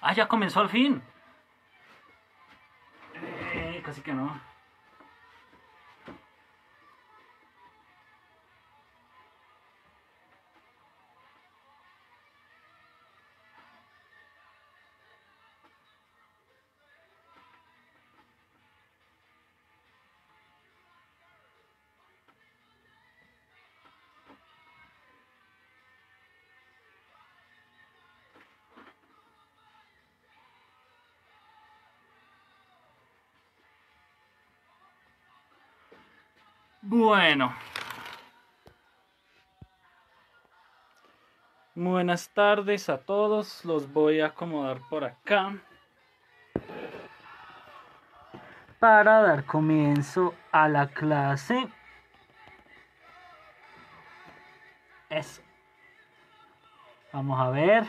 Ah, ya comenzó al fin. Casi que no. Bueno, buenas tardes a todos. Los voy a acomodar por acá para dar comienzo a la clase. Eso. Vamos a ver.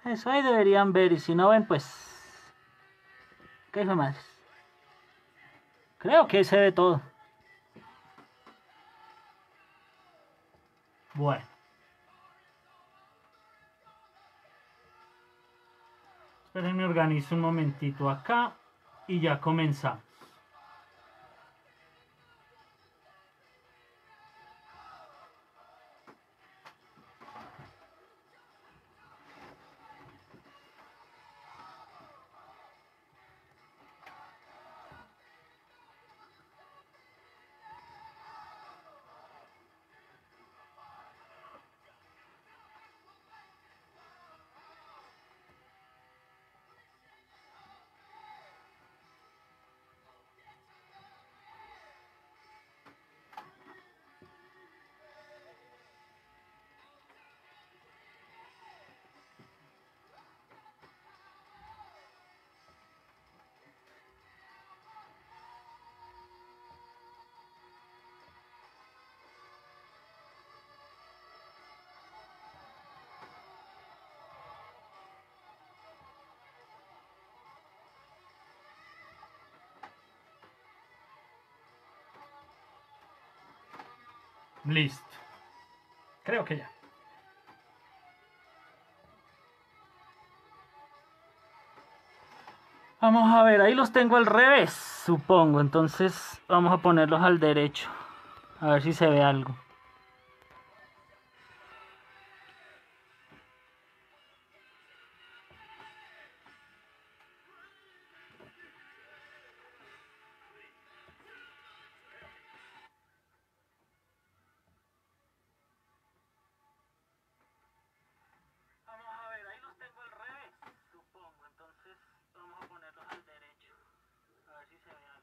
Eso ahí deberían ver, y si no ven, pues... ¿Qué hijo de madres? Creo que se ve todo. Bueno. Esperen, me organizo un momentito acá y ya comenzamos. Listo. Creo que ya. Vamos a ver, ahí los tengo al revés, supongo. Entonces vamos a ponerlos al derecho. A ver si se ve algo. Vamos a ver, ahí los tengo al revés, supongo. Entonces vamos a ponerlos al derecho. A ver si se ve algo.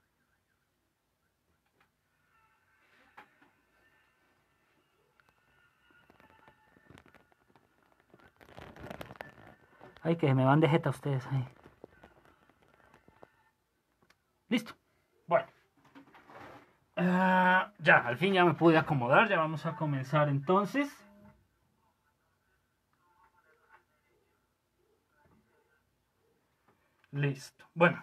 Ay, que me van de jeta ustedes ahí. Listo. Bueno. Ya, al fin ya me pude acomodar. Ya vamos a comenzar entonces. Listo. Bueno.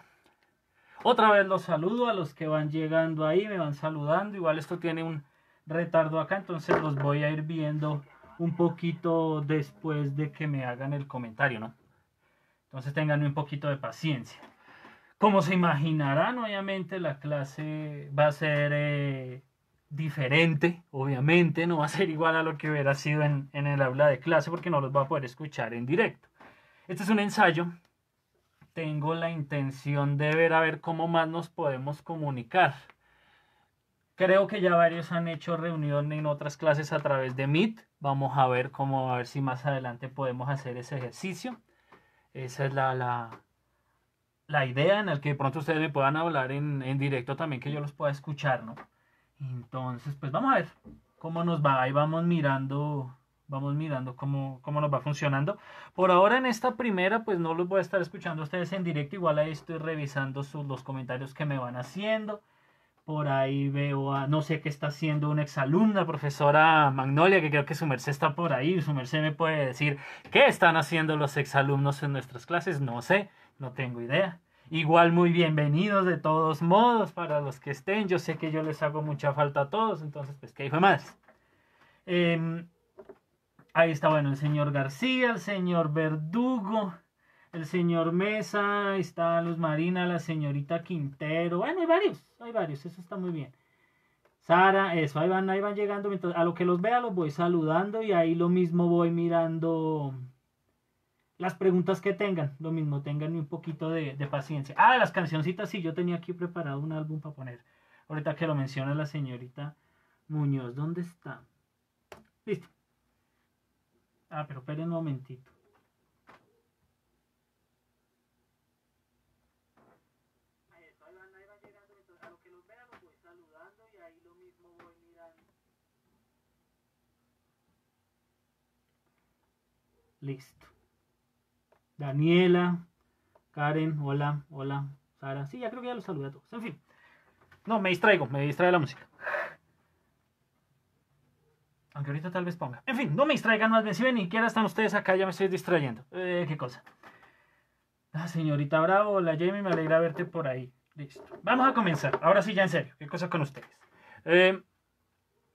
Otra vez los saludo a los que van llegando ahí. Me van saludando. Igual esto tiene un retardo acá. Entonces los voy a ir viendo un poquito después de que me hagan el comentario, ¿no? Entonces tengan un poquito de paciencia. Como se imaginarán, obviamente la clase va a ser diferente, obviamente, no va a ser igual a lo que hubiera sido en el aula de clase porque no los va a poder escuchar en directo. Este es un ensayo. Tengo la intención de ver a ver cómo más nos podemos comunicar. Creo que ya varios han hecho reunión en otras clases a través de Meet. Vamos a ver cómo, a ver si más adelante podemos hacer ese ejercicio. Esa es la idea en la que de pronto ustedes me puedan hablar en directo también, que yo los pueda escuchar, ¿no? Entonces, pues vamos a ver cómo nos va. Ahí vamos mirando cómo nos va funcionando. Por ahora en esta primera, pues no los voy a estar escuchando a ustedes en directo. Igual ahí estoy revisando los comentarios que me van haciendo. Por ahí veo no sé qué está haciendo una exalumna, profesora Magnolia, que creo que su merced está por ahí. Su merced me puede decir qué están haciendo los exalumnos en nuestras clases. No sé, no tengo idea. Igual muy bienvenidos de todos modos para los que estén. Yo sé que yo les hago mucha falta a todos, entonces pues qué hijo de más. Ahí está, bueno, el señor García, el señor Verdugo, el señor Mesa, ahí está Luz Marina, la señorita Quintero. Bueno, hay varios, eso está muy bien. Sara, eso, ahí van llegando. Mientras, a lo que los vea los voy saludando y ahí lo mismo voy mirando las preguntas que tengan. Lo mismo, tengan un poquito de paciencia. Ah, las cancioncitas, sí, yo tenía aquí preparado un álbum para poner. Ahorita que lo menciona la señorita Muñoz, ¿dónde está? Listo. Ah, pero esperen un momentito. Ahí van llegando, entonces, a lo que los vea los voy saludando y ahí lo mismo voy mirando. Listo. Daniela, Karen, hola, hola, Sara. Sí, ya creo que ya los saludé a todos. En fin. No, me distrae la música. Aunque ahorita tal vez ponga. En fin, no me distraigan más bien. Si ven, ni siquiera están ustedes acá, ya me estoy distrayendo. ¿Qué cosa? Ah, señorita Bravo, la Jamie, me alegra verte por ahí. Listo. Vamos a comenzar. Ahora sí, ya en serio. ¿Qué cosa con ustedes?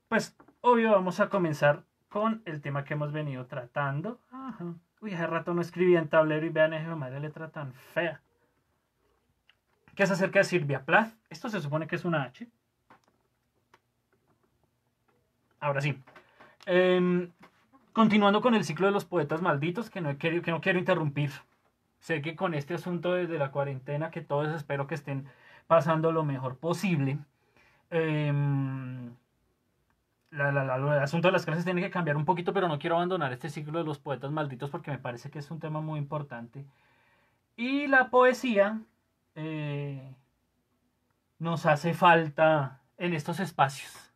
Pues, obvio, vamos a comenzar con el tema que hemos venido tratando. Ajá. Uy, hace rato no escribía en tablero y vean esa madre letra tan fea. Que es acerca de Silvia Plath. Esto se supone que es una H. Ahora sí. Continuando con el ciclo de los poetas malditos, que no quiero interrumpir. Sé que con este asunto desde la cuarentena, que todos espero que estén pasando lo mejor posible. El asunto de las clases tiene que cambiar un poquito, pero no quiero abandonar este ciclo de los poetas malditos porque me parece que es un tema muy importante. Y la poesía nos hace falta en estos espacios.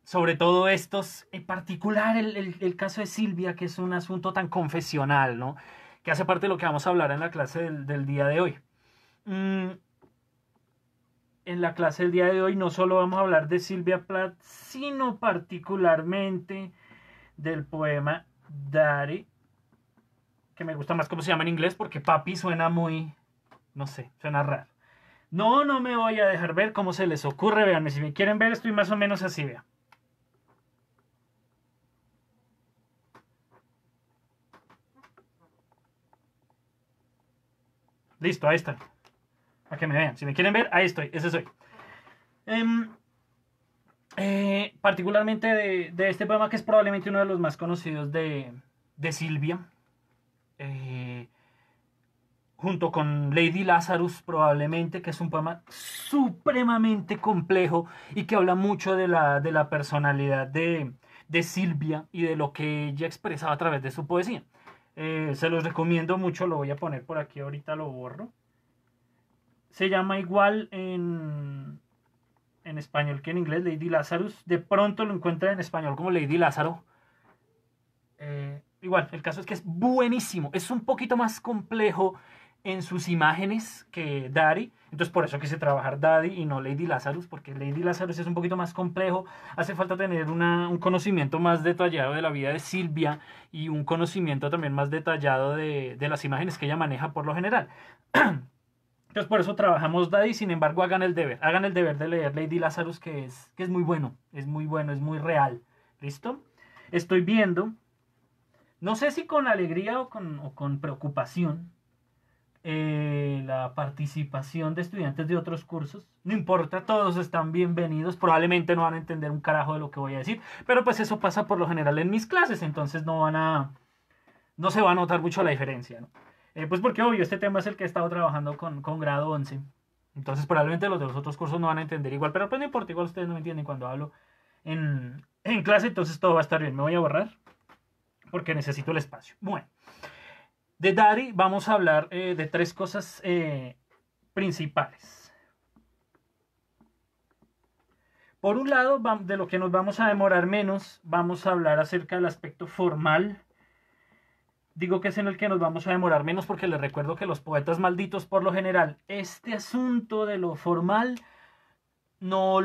Sobre todo estos, en particular el caso de Silvia, que es un asunto tan confesional, ¿no? Que hace parte de lo que vamos a hablar en la clase del día de hoy. En la clase del día de hoy no solo vamos a hablar de Silvia Plath, sino particularmente del poema Daddy, que me gusta más cómo se llama en inglés, porque papi suena muy, no sé, suena raro. No me voy a dejar ver cómo se les ocurre, veanme, si me quieren ver estoy más o menos así, vean. Listo, ahí está. Para que me vean. Si me quieren ver, ahí estoy. Ese soy. Particularmente de este poema que es probablemente uno de los más conocidos de Silvia. Junto con Lady Lazarus probablemente, que es un poema supremamente complejo y que habla mucho de la personalidad de Silvia y de lo que ella expresaba a través de su poesía. Se los recomiendo mucho, lo voy a poner por aquí, ahorita lo borro. Se llama igual en español que en inglés, Lady Lazarus. De pronto lo encuentran en español como Lady Lázaro. Igual, el caso es que es buenísimo. Es un poquito más complejo en sus imágenes que Daddy. Entonces por eso quise trabajar Daddy y no Lady Lazarus, porque Lady Lazarus es un poquito más complejo. Hace falta tener un conocimiento más detallado de la vida de Silvia y un conocimiento también más detallado de las imágenes que ella maneja por lo general. Entonces por eso trabajamos Daddy, sin embargo hagan el deber de leer Lady Lazarus, que es muy bueno, es muy real. ¿Listo? Estoy viendo, no sé si con alegría o con preocupación, la participación de estudiantes de otros cursos. No importa, todos están bienvenidos, probablemente no van a entender un carajo de lo que voy a decir, pero pues eso pasa por lo general en mis clases, entonces no se va a notar mucho la diferencia, ¿no? Pues porque obvio, este tema es el que he estado trabajando con grado 11. Entonces probablemente los de los otros cursos no van a entender igual. Pero pues no importa, igual ustedes no me entienden cuando hablo en clase. Entonces todo va a estar bien. Me voy a borrar porque necesito el espacio. Bueno, de Daddy vamos a hablar de tres cosas principales. Por un lado, de lo que nos vamos a demorar menos, vamos a hablar acerca del aspecto formal. Digo que es en el que nos vamos a demorar menos porque les recuerdo que los poetas malditos, por lo general, este asunto de lo formal no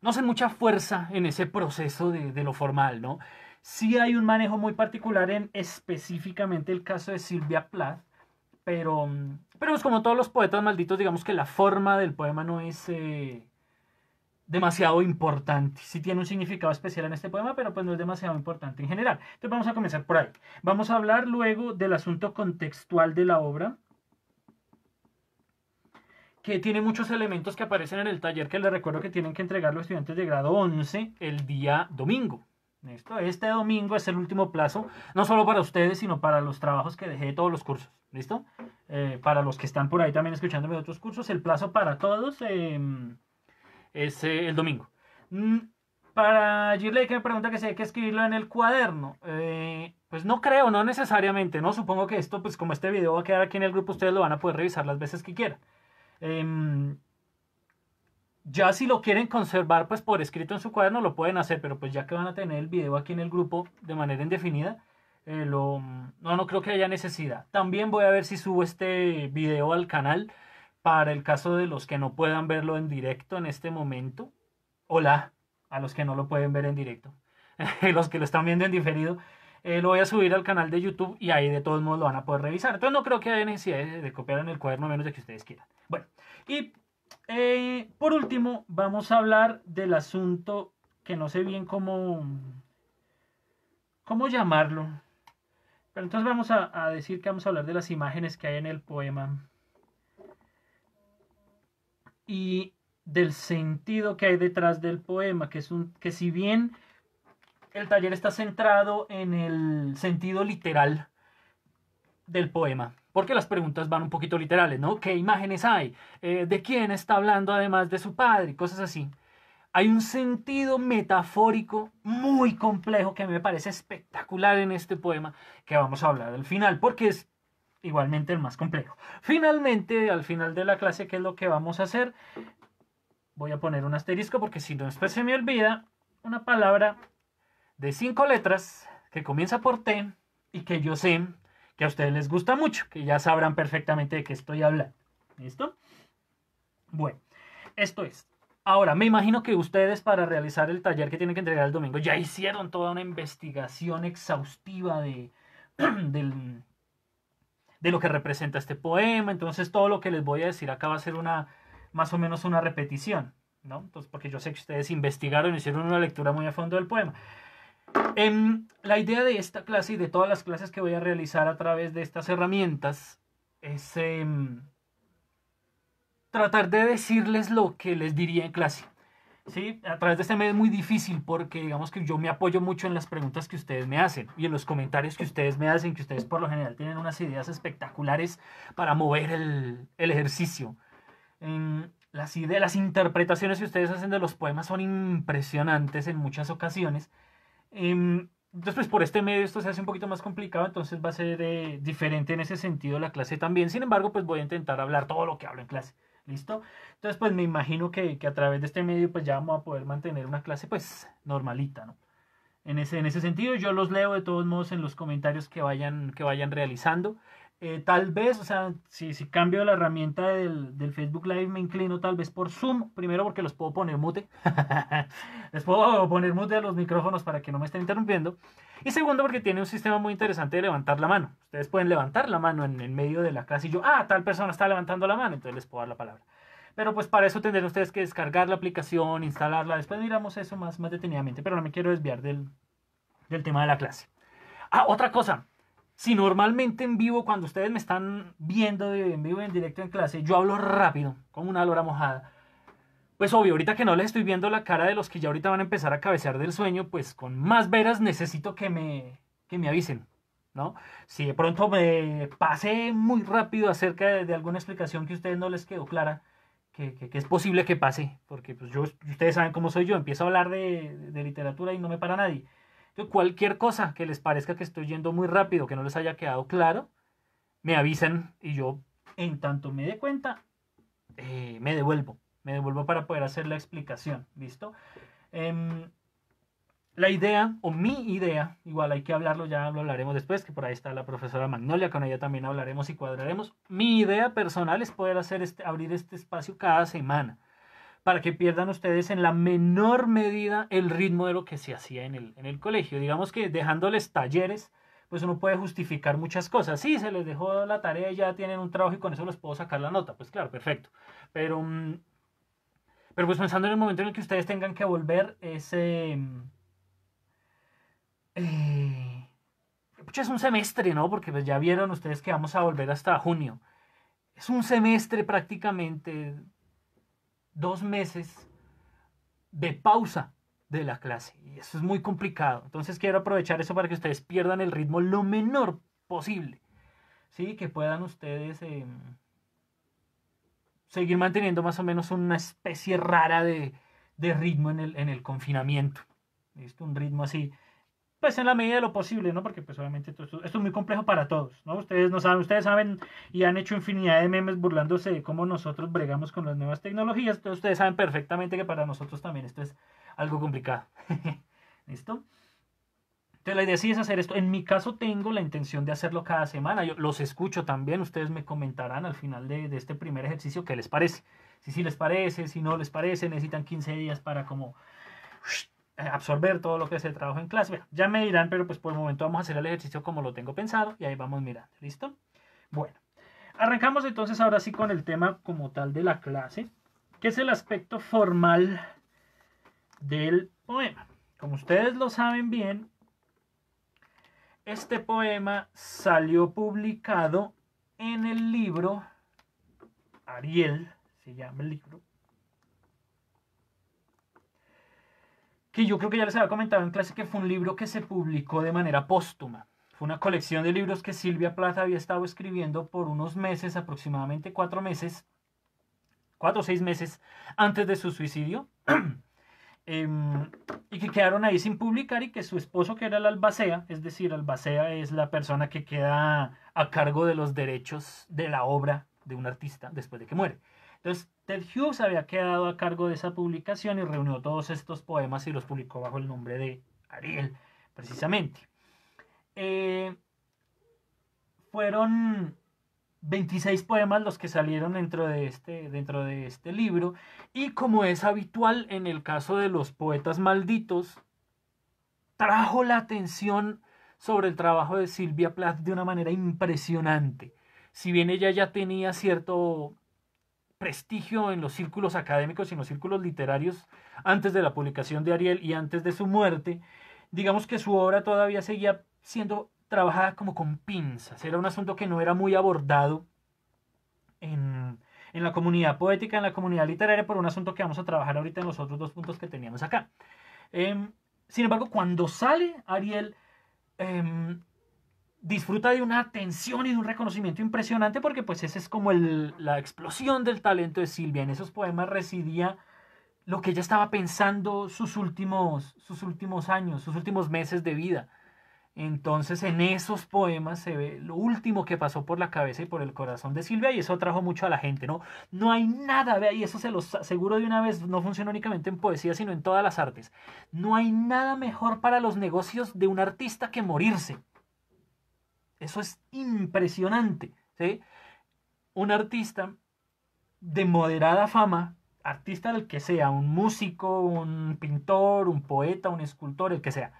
hacen mucha fuerza en ese proceso de lo formal, ¿no? Sí hay un manejo muy particular en específicamente el caso de Silvia Plath, pero es como todos los poetas malditos, digamos que la forma del poema no es demasiado importante. Sí tiene un significado especial en este poema, pero pues no es demasiado importante en general. Entonces vamos a comenzar por ahí. Vamos a hablar luego del asunto contextual de la obra, que tiene muchos elementos que aparecen en el taller, que les recuerdo que tienen que entregar los estudiantes de grado 11 el día domingo. Este domingo es el último plazo, no solo para ustedes, sino para los trabajos que dejé de todos los cursos. ¿Listo? Para los que están por ahí también escuchándome de otros cursos, el plazo para todos es el domingo. Para Girley, que me pregunta que si hay que escribirlo en el cuaderno. Pues no creo, no necesariamente, ¿no? Supongo que esto, pues como este video va a quedar aquí en el grupo, ustedes lo van a poder revisar las veces que quieran. Ya si lo quieren conservar pues por escrito en su cuaderno lo pueden hacer, pero pues ya que van a tener el video aquí en el grupo de manera indefinida, no creo que haya necesidad. También voy a ver si subo este video al canal para el caso de los que no puedan verlo en directo en este momento. Hola a los que no lo pueden ver en directo. Los que lo están viendo en diferido, lo voy a subir al canal de YouTube y ahí de todos modos lo van a poder revisar. Entonces no creo que haya necesidad de copiar en el cuaderno, a menos de que ustedes quieran. Bueno, y por último vamos a hablar del asunto que no sé bien cómo llamarlo. Pero entonces vamos a decir que vamos a hablar de las imágenes que hay en el poema y del sentido que hay detrás del poema, que si bien el taller está centrado en el sentido literal del poema, porque las preguntas van un poquito literales, ¿no? ¿Qué imágenes hay? ¿De quién está hablando además de su padre? Cosas así. Hay un sentido metafórico muy complejo que a mí me parece espectacular en este poema, que vamos a hablar al final, porque es igualmente el más complejo. Finalmente, al final de la clase, ¿qué es lo que vamos a hacer? Voy a poner un asterisco porque si no después se me olvida una palabra de 5 letras que comienza por T y que yo sé que a ustedes les gusta mucho, que ya sabrán perfectamente de qué estoy hablando. ¿Listo? Bueno, esto es. Ahora, me imagino que ustedes para realizar el taller que tienen que entregar el domingo ya hicieron toda una investigación exhaustiva de lo que representa este poema. Entonces todo lo que les voy a decir acá va a ser más o menos una repetición, ¿no? Entonces, porque yo sé que ustedes investigaron y hicieron una lectura muy a fondo del poema. La idea de esta clase y de todas las clases que voy a realizar a través de estas herramientas es tratar de decirles lo que les diría en clase. ¿Sí? A través de este medio es muy difícil porque digamos que yo me apoyo mucho en las preguntas que ustedes me hacen y en los comentarios que ustedes me hacen, que ustedes por lo general tienen unas ideas espectaculares para mover el ejercicio. Las ideas, las interpretaciones que ustedes hacen de los poemas son impresionantes en muchas ocasiones. Entonces, pues por este medio esto se hace un poquito más complicado, entonces va a ser diferente en ese sentido la clase también. Sin embargo, pues voy a intentar hablar todo lo que hablo en clase. ¿Listo? Entonces, pues me imagino que a través de este medio, pues ya vamos a poder mantener una clase, pues, normalita, ¿no? En ese sentido, yo los leo de todos modos en los comentarios que vayan realizando. Tal vez, o sea, si cambio la herramienta del Facebook Live, me inclino tal vez por Zoom. Primero porque los puedo poner mute. Les puedo poner mute a los micrófonos para que no me estén interrumpiendo. Y segundo porque tiene un sistema muy interesante de levantar la mano. Ustedes pueden levantar la mano en medio de la clase y yo, tal persona está levantando la mano, entonces les puedo dar la palabra. Pero pues para eso tendrán ustedes que descargar la aplicación, instalarla. Después miramos eso más detenidamente, pero no me quiero desviar del tema de la clase. Otra cosa. Si normalmente en vivo, cuando ustedes me están viendo en vivo, en directo en clase, yo hablo rápido, como una lora mojada. Pues obvio, ahorita que no les estoy viendo la cara de los que ya ahorita van a empezar a cabecear del sueño, pues con más veras necesito que me avisen, ¿no? Si de pronto me pasé muy rápido acerca de alguna explicación que a ustedes no les quedó clara, que es posible que pase, porque pues ustedes saben cómo soy yo, empiezo a hablar de literatura y no me para nadie. Entonces, cualquier cosa que les parezca que estoy yendo muy rápido, que no les haya quedado claro, me avisan y yo, en tanto me dé cuenta, me devuelvo para poder hacer la explicación, ¿listo? La idea, o mi idea, igual hay que hablarlo, ya lo hablaremos después, que por ahí está la profesora Magnolia, con ella también hablaremos y cuadraremos. Mi idea personal es poder abrir este espacio cada semana, para que pierdan ustedes en la menor medida el ritmo de lo que se hacía en el colegio. Digamos que dejándoles talleres, pues uno puede justificar muchas cosas. Sí, se les dejó la tarea, ya tienen un trabajo y con eso les puedo sacar la nota. Pues claro, perfecto. Pero Pero pues pensando en el momento en el que ustedes tengan que volver, pucha, es un semestre, ¿no? Porque pues ya vieron ustedes que vamos a volver hasta junio. Es un semestre prácticamente, 2 meses de pausa de la clase. Y eso es muy complicado. Entonces quiero aprovechar eso para que ustedes pierdan el ritmo lo menor posible. ¿Sí? Que puedan ustedes seguir manteniendo más o menos una especie rara de ritmo en el confinamiento. ¿Listo? Un ritmo así, pues en la medida de lo posible, ¿no? Porque pues obviamente esto es muy complejo para todos, ¿no? Ustedes no saben, ustedes saben y han hecho infinidad de memes burlándose de cómo nosotros bregamos con las nuevas tecnologías, entonces ustedes saben perfectamente que para nosotros también esto es algo complicado. ¿Listo? Entonces la idea sí es hacer esto. En mi caso tengo la intención de hacerlo cada semana. Yo los escucho también. Ustedes me comentarán al final de este primer ejercicio qué les parece. Si sí les parece, si no les parece, necesitan 15 días para como absorber todo lo que se trabaja en clase. Bueno, ya me dirán, pero pues por el momento vamos a hacer el ejercicio como lo tengo pensado y ahí vamos mirando. ¿Listo? Bueno, arrancamos entonces ahora sí con el tema como tal de la clase, que es el aspecto formal del poema. Como ustedes lo saben bien, este poema salió publicado en el libro Ariel, se llama el libro, que yo creo que ya les había comentado en clase que fue un libro que se publicó de manera póstuma. Fue una colección de libros que Silvia Plath había estado escribiendo por unos meses, aproximadamente 4 o 6 meses antes de su suicidio. Y que quedaron ahí sin publicar y que su esposo, que era el albacea, es decir, albacea es la persona que queda a cargo de los derechos de la obra de un artista después de que muere. Entonces, Ted Hughes había quedado a cargo de esa publicación y reunió todos estos poemas y los publicó bajo el nombre de Ariel, precisamente. Fueron 26 poemas los que salieron dentro de este libro, y como es habitual en el caso de los poetas malditos, trajo la atención sobre el trabajo de Silvia Plath de una manera impresionante. Si bien ella ya tenía cierto prestigio en los círculos académicos y en los círculos literarios antes de la publicación de Ariel y antes de su muerte, digamos que su obra todavía seguía siendo trabajada como con pinzas. Era un asunto que no era muy abordado en la comunidad poética, en la comunidad literaria, por un asunto que vamos a trabajar ahorita en los otros 2 puntos que teníamos acá. Sin embargo, cuando sale Ariel, disfruta de una atención y de un reconocimiento impresionante, porque pues esa es como la explosión del talento de Silvia. En esos poemas residía lo que ella estaba pensando sus últimos años, sus últimos meses de vida. Entonces en esos poemas se ve lo último que pasó por la cabeza y por el corazón de Silvia, y eso atrajo mucho a la gente, ¿no? No hay nada, vea, y eso se los aseguro de una vez, no funciona únicamente en poesía, sino en todas las artes. No hay nada mejor para los negocios de un artista que morirse. Eso es impresionante, ¿sí? Un artista de moderada fama, artista del que sea, un músico, un pintor, un poeta, un escultor, el que sea,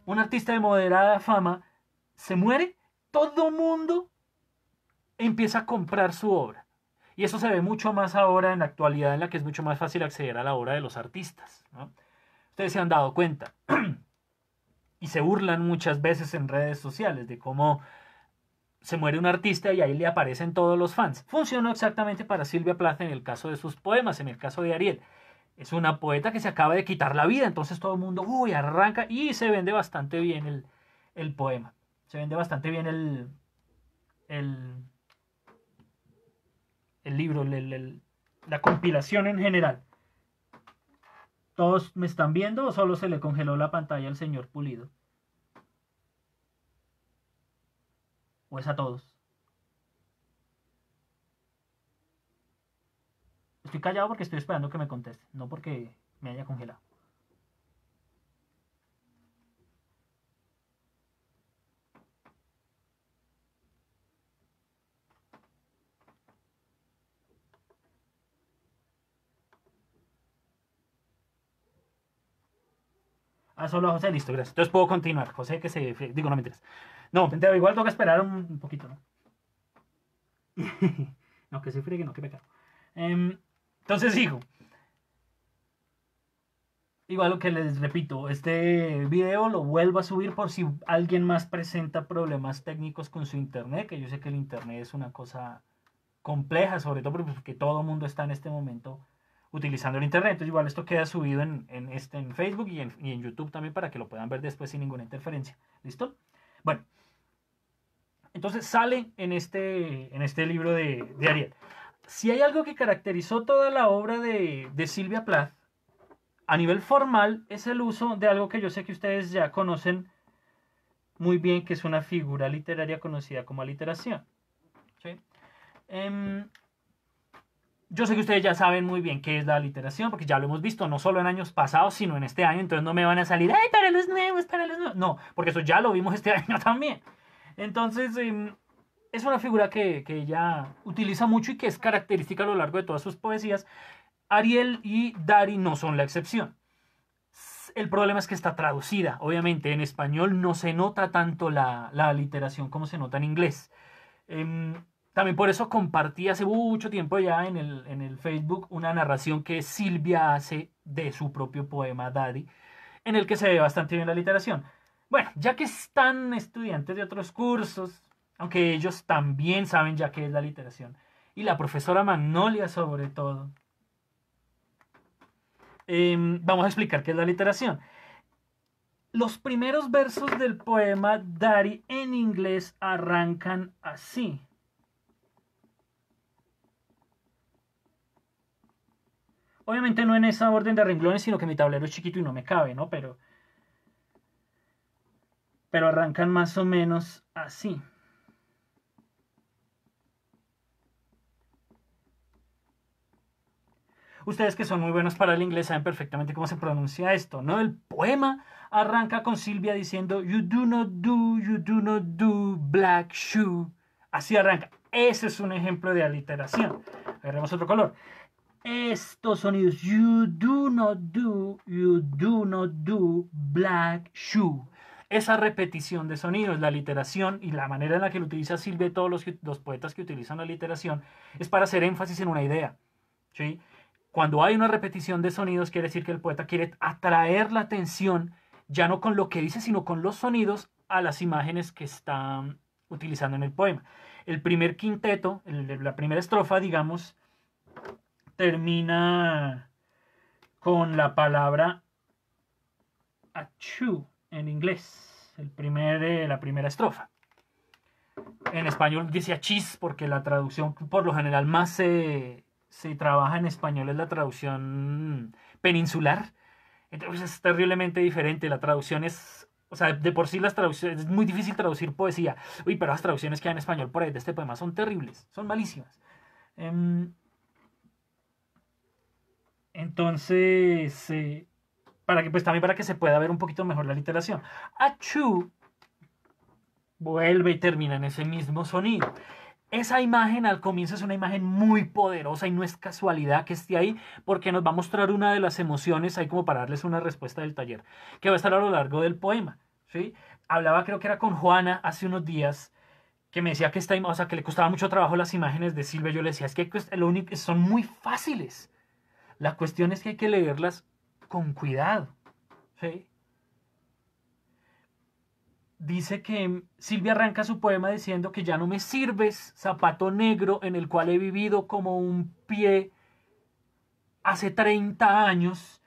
un artista de moderada fama se muere, todo mundo empieza a comprar su obra. Y eso se ve mucho más ahora en la actualidad, en la que es mucho más fácil acceder a la obra de los artistas, ¿no? Ustedes se han dado cuenta y se burlan muchas veces en redes sociales de cómo se muere un artista y ahí le aparecen todos los fans. Funcionó exactamente para Silvia Plath en el caso de sus poemas, en el caso de Ariel. Es una poeta que se acaba de quitar la vida, entonces todo el mundo, arranca, y se vende bastante bien el poema. Se vende bastante bien el libro, la compilación en general. ¿Todos me están viendo o solo se le congeló la pantalla al señor Pulido? ¿O es a todos? Estoy callado porque estoy esperando que me conteste, no porque me haya congelado. Solo a José, listo, gracias. Entonces puedo continuar. José, que se... Digo, no me interesa. No, igual toca esperar un poquito, ¿no? No, que se friegue, no, que pecado. Entonces sigo. igual lo que les repito, este video lo vuelvo a subir por si alguien más presenta problemas técnicos con su internet, que yo sé que el internet es una cosa compleja, sobre todo porque todo el mundo está en este momento utilizando el internet. Entonces igual esto queda subido en Facebook y en YouTube también para que lo puedan ver después sin ninguna interferencia. ¿Listo? Bueno, entonces sale en este libro de Ariel. Si hay algo que caracterizó toda la obra de Silvia Plath, a nivel formal, es el uso de algo que yo sé que ustedes ya conocen muy bien, que es una figura literaria conocida como aliteración. ¿Sí? Yo sé que ustedes ya saben muy bien qué es la aliteración, porque ya lo hemos visto no solo en años pasados, sino en este año, entonces no me van a salir, ¡ay, para los nuevos, para los nuevos! No, porque eso ya lo vimos este año también. Entonces, es una figura que ella utiliza mucho y que es característica a lo largo de todas sus poesías. Ariel y Dari no son la excepción. El problema es que está traducida. Obviamente en español no se nota tanto la aliteración como se nota en inglés. También por eso compartí hace mucho tiempo ya en el Facebook una narración que Silvia hace de su propio poema Daddy, en el que se ve bastante bien la aliteración. Bueno, ya que están estudiantes de otros cursos, aunque ellos también saben ya qué es la aliteración, y la profesora Magnolia sobre todo, vamos a explicar qué es la aliteración. Los primeros versos del poema Daddy en inglés arrancan así. Obviamente no en esa orden de renglones, sino que mi tablero es chiquito y no me cabe, ¿no? Pero arrancan más o menos así. Ustedes que son muy buenos para el inglés saben perfectamente cómo se pronuncia esto, ¿no? El poema arranca con Silvia diciendo you do not do, black shoe. Así arranca. Ese es un ejemplo de aliteración. Agarremos otro color. Estos sonidos you do not do, black shoe. Esa repetición de sonidos, la literación y la manera en la que lo utiliza Silvia y todos los poetas que utilizan la literación es para hacer énfasis en una idea, ¿sí? Cuando hay una repetición de sonidos quiere decir que el poeta quiere atraer la atención ya no con lo que dice, sino con los sonidos a las imágenes que está utilizando en el poema. El primer quinteto, la primera estrofa, digamos, termina con la palabra achoo en inglés, la primera estrofa. En español dice achis porque la traducción por lo general más se trabaja en español es la traducción peninsular. Entonces es terriblemente diferente. La traducción es, o sea, de por sí las traducciones, es muy difícil traducir poesía. Uy, pero las traducciones que hay en español por ahí de este poema son terribles, son malísimas. Entonces, también para que se pueda ver un poquito mejor la literación. Achoo vuelve y termina en ese mismo sonido. Esa imagen al comienzo es una imagen muy poderosa y no es casualidad que esté ahí porque nos va a mostrar una de las emociones ahí como para darles una respuesta del taller que va a estar a lo largo del poema, ¿sí? Hablaba, creo que era con Juana hace unos días, que me decía que o sea, que le costaba mucho trabajo las imágenes de Silvia. Yo le decía, es que lo único, son muy fáciles. La cuestión es que hay que leerlas con cuidado, ¿sí? Dice que Silvia arranca su poema diciendo que ya no me sirves, zapato negro en el cual he vivido como un pie hace 30 años,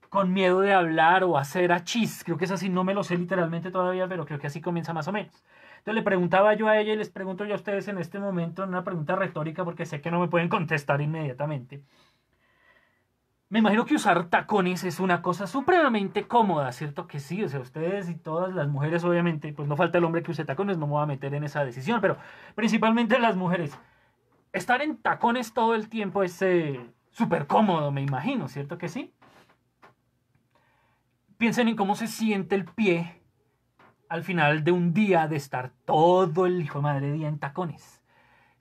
con miedo de hablar o hacer achis. Creo que es así, no me lo sé literalmente todavía, pero creo que así comienza más o menos. Entonces le preguntaba yo a ella y les pregunto yo a ustedes en este momento, una pregunta retórica porque sé que no me pueden contestar inmediatamente. Me imagino que usar tacones es una cosa supremamente cómoda, ¿cierto? Que sí, o sea, ustedes y todas las mujeres, obviamente, pues no falta el hombre que use tacones, no me voy a meter en esa decisión, pero principalmente las mujeres. Estar en tacones todo el tiempo es súper cómodo, me imagino, ¿cierto que sí? Piensen en cómo se siente el pie al final de un día de estar todo el hijo de madre día en tacones.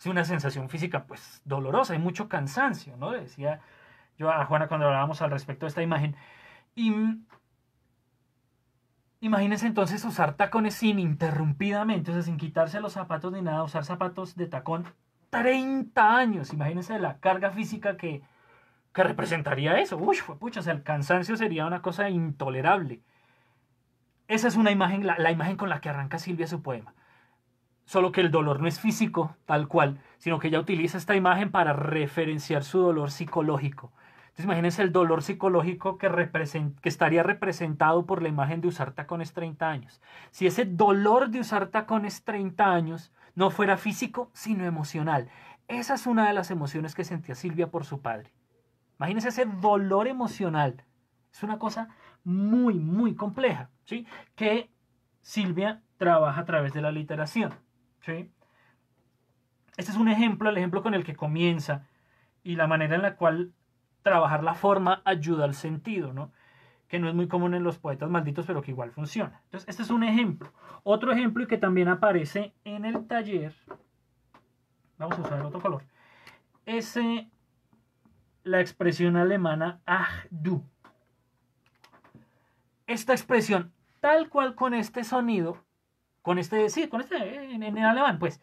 Es una sensación física, pues, dolorosa, hay mucho cansancio, ¿no? Decía yo a Juana cuando hablábamos al respecto de esta imagen. Y imagínense entonces usar tacones ininterrumpidamente, o sea, sin quitarse los zapatos ni nada, usar zapatos de tacón 30 años. Imagínense la carga física que que representaría eso. Uy, pucha, o sea, el cansancio sería una cosa intolerable. Esa es una imagen, la imagen con la que arranca Silvia su poema. Solo que el dolor no es físico, tal cual, sino que ella utiliza esta imagen para referenciar su dolor psicológico. Entonces imagínense el dolor psicológico que estaría representado por la imagen de usar tacones 30 años. Si ese dolor de usar tacones 30 años no fuera físico, sino emocional. Esa es una de las emociones que sentía Silvia por su padre. Imagínense ese dolor emocional. Es una cosa muy, muy compleja, ¿sí? Que Silvia trabaja a través de la literación, ¿sí? Este es un ejemplo, el ejemplo con el que comienza y la manera en la cual trabajar la forma ayuda al sentido, ¿no? Que no es muy común en los poetas malditos, pero que igual funciona. Entonces, este es un ejemplo. Otro ejemplo y que también aparece en el taller, vamos a usar otro color, es la expresión alemana ach du. Esta expresión, tal cual con este sonido, en alemán, pues,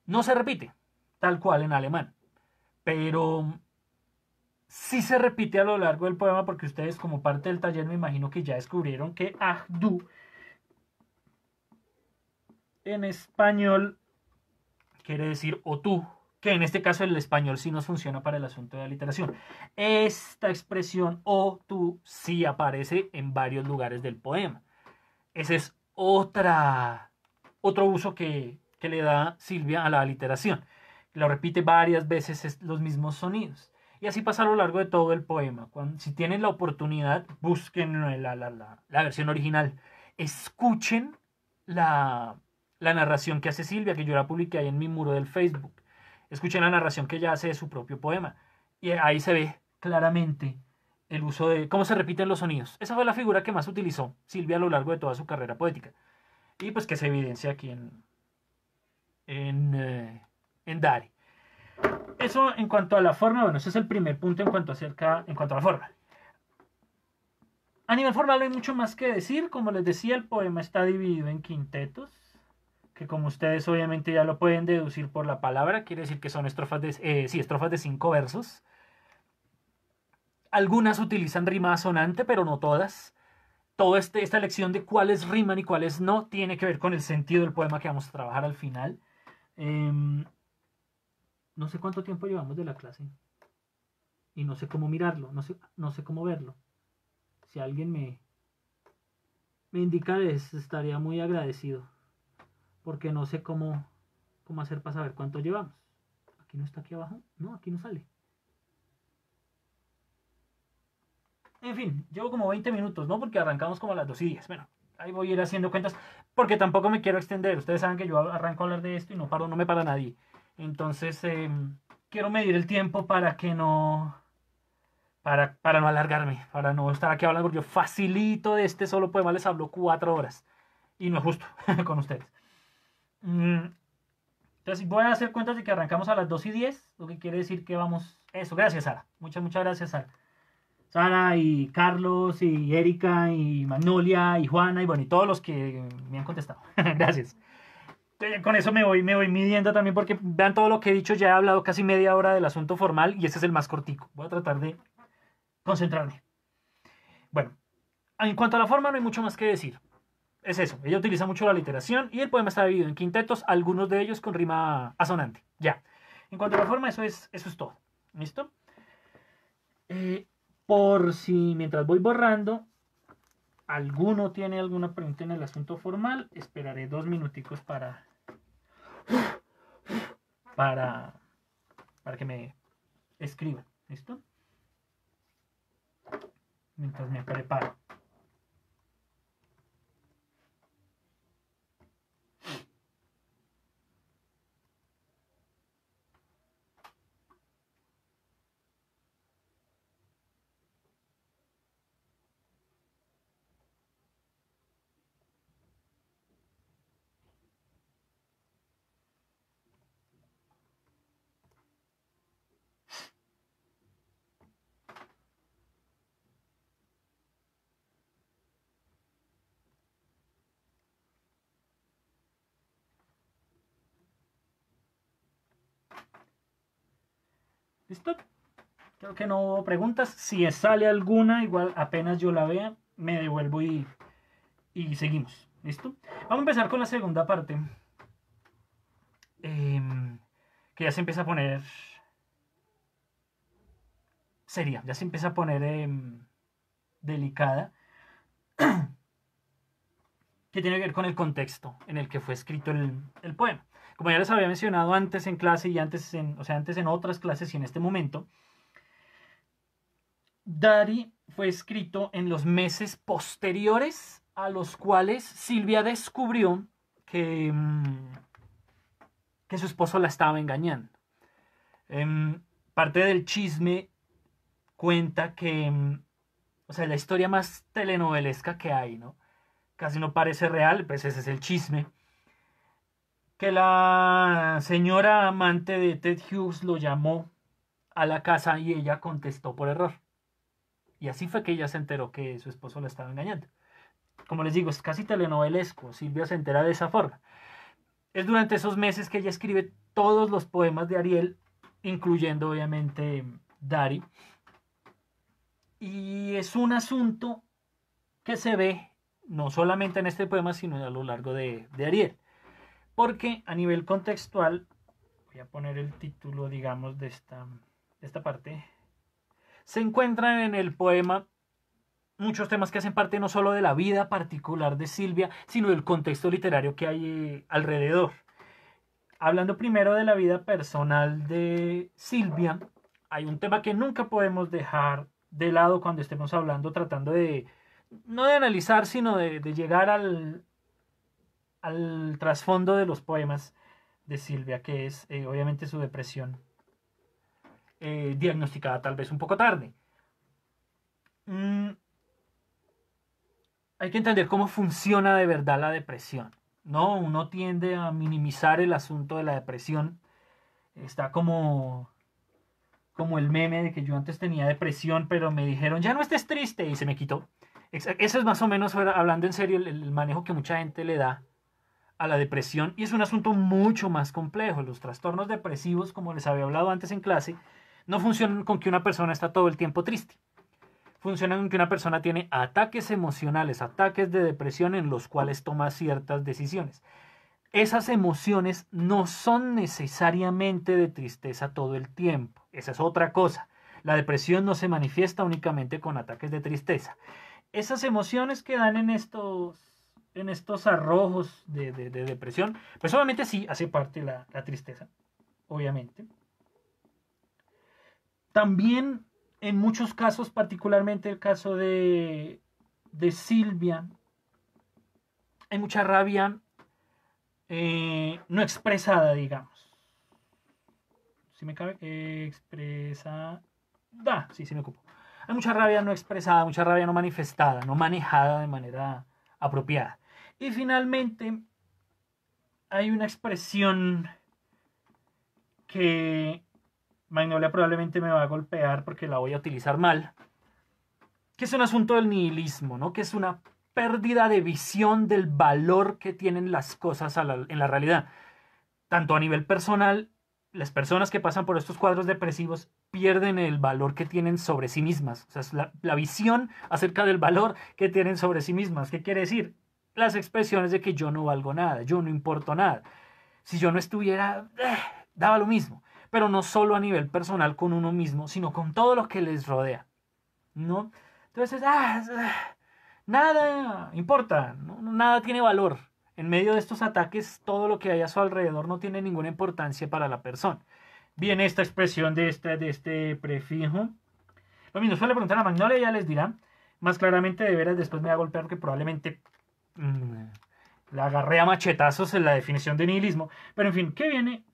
no se repite, tal cual en alemán, pero sí se repite a lo largo del poema porque ustedes como parte del taller me imagino que ya descubrieron que ach du en español quiere decir o tú, que en este caso el español sí nos funciona para el asunto de la literación. Esta expresión o tú sí aparece en varios lugares del poema. Ese es otro uso que le da Silvia a la literación. Lo repite varias veces los mismos sonidos. Y así pasa a lo largo de todo el poema. Si tienen la oportunidad, busquen la versión original. Escuchen la narración que hace Silvia, que yo la publiqué ahí en mi muro del Facebook. Escuchen la narración que ella hace de su propio poema. Y ahí se ve claramente el uso de cómo se repiten los sonidos. Esa fue la figura que más utilizó Silvia a lo largo de toda su carrera poética. Y pues que se evidencia aquí en Dari. Eso en cuanto a la forma, bueno, ese es el primer punto en cuanto a la forma. A nivel formal no hay mucho más que decir. Como les decía, el poema está dividido en quintetos, que como ustedes obviamente ya lo pueden deducir por la palabra, quiere decir que son estrofas de 5 versos. Algunas utilizan rima asonante, pero no todas. Toda esta elección de cuáles riman y cuáles no tiene que ver con el sentido del poema que vamos a trabajar al final. No sé cuánto tiempo llevamos de la clase y no sé cómo mirarlo, no sé cómo verlo. Si alguien me indica, les estaría muy agradecido porque no sé cómo hacer para saber cuánto llevamos. ¿Aquí no está aquí abajo? No, aquí no sale. En fin, llevo como 20 minutos, ¿no? Porque arrancamos como a las 2:10. Bueno, ahí voy a ir haciendo cuentas porque tampoco me quiero extender. Ustedes saben que yo arranco a hablar de esto y no me para nadie. Entonces, quiero medir el tiempo para que no... Para no alargarme, para no estar aquí hablando, porque yo facilito de este solo poema les hablo 4 horas. Y no es justo con ustedes. Entonces voy a hacer cuentas de que arrancamos a las 2:10, lo que quiere decir que vamos... Eso, gracias Sara. Muchas gracias Sara. Sara y Carlos y Erika y Magnolia y Juana y bueno, y todos los que me han contestado. Gracias. Con eso me voy midiendo también porque vean todo lo que he dicho, ya he hablado casi media hora del asunto formal y este es el más cortico. Voy a tratar de concentrarme. Bueno, en cuanto a la forma no hay mucho más que decir. Es eso, ella utiliza mucho la literación y el poema está dividido en quintetos, algunos de ellos con rima asonante. Ya. En cuanto a la forma, eso es todo. ¿Listo? Por si mientras voy borrando, alguno tiene alguna pregunta en el asunto formal, esperaré 2 minuticos para, para que me escriban. ¿Listo? Mientras me preparo. ¿Listo? Creo que no hubo preguntas. Si sale alguna, igual apenas yo la vea, me devuelvo y seguimos. ¿Listo? Vamos a empezar con la segunda parte. Que ya se empieza a poner seria, ya se empieza a poner delicada. Que tiene que ver con el contexto en el que fue escrito el poema. Como ya les había mencionado antes en clase y antes en otras clases y en este momento, Dari fue escrito en los meses posteriores a los cuales Silvia descubrió que su esposo la estaba engañando. Parte del chisme cuenta que, o sea, la historia más telenovelesca que hay, ¿no? Casi no parece real, pues ese es el chisme. Que la señora amante de Ted Hughes lo llamó a la casa y ella contestó por error. Y así fue que ella se enteró que su esposo la estaba engañando. Como les digo, es casi telenovelesco. Silvia se entera de esa forma. Es durante esos meses que ella escribe todos los poemas de Ariel, incluyendo obviamente Dari. Y es un asunto que se ve no solamente en este poema, sino a lo largo de Ariel. Porque a nivel contextual, voy a poner el título, digamos, de esta parte, se encuentran en el poema muchos temas que hacen parte no solo de la vida particular de Silvia, sino del contexto literario que hay alrededor. Hablando primero de la vida personal de Silvia, hay un tema que nunca podemos dejar de lado cuando estemos hablando, tratando de, no de analizar, sino de llegar al trasfondo de los poemas de Silvia, que es obviamente su depresión, diagnosticada tal vez un poco tarde. Hay que entender cómo funciona de verdad la depresión, ¿no? Uno tiende a minimizar el asunto de la depresión. Está como el meme de que yo antes tenía depresión, pero me dijeron, ya no estés triste, y se me quitó. Eso es más o menos, hablando en serio, el manejo que mucha gente le da a la depresión, y es un asunto mucho más complejo. Los trastornos depresivos, como les había hablado antes en clase, no funcionan con que una persona está todo el tiempo triste. Funcionan con que una persona tiene ataques emocionales, ataques de depresión en los cuales toma ciertas decisiones. Esas emociones no son necesariamente de tristeza todo el tiempo. Esa es otra cosa. La depresión no se manifiesta únicamente con ataques de tristeza. Esas emociones que dan en estos arrojos de depresión, pues obviamente sí hace parte la tristeza, obviamente. También en muchos casos, particularmente el caso de Silvia, hay mucha rabia no expresada, digamos. Si me cabe, expresada. Sí me ocupo. Hay mucha rabia no expresada, mucha rabia no manifestada, no manejada de manera apropiada. Y finalmente, hay una expresión que Magnolia probablemente me va a golpear porque la voy a utilizar mal, que es un asunto del nihilismo, ¿no? Que es una pérdida de visión del valor que tienen las cosas en la realidad. Tanto a nivel personal, las personas que pasan por estos cuadros depresivos pierden el valor que tienen sobre sí mismas. O sea, es la visión acerca del valor que tienen sobre sí mismas. ¿Qué quiere decir? Las expresiones de que yo no valgo nada, yo no importo nada. Si yo no estuviera, daba lo mismo. Pero no solo a nivel personal con uno mismo, sino con todo lo que les rodea, ¿no? Entonces, nada importa, ¿no? Nada tiene valor. En medio de estos ataques, todo lo que hay a su alrededor no tiene ninguna importancia para la persona. Viene esta expresión de este prefijo. Lo mismo, suele preguntar a Magnolia, ya les dirá. Más claramente, de veras, después me va a golpear porque probablemente la agarré a machetazos en la definición de nihilismo. Pero en fin, ¿qué viene?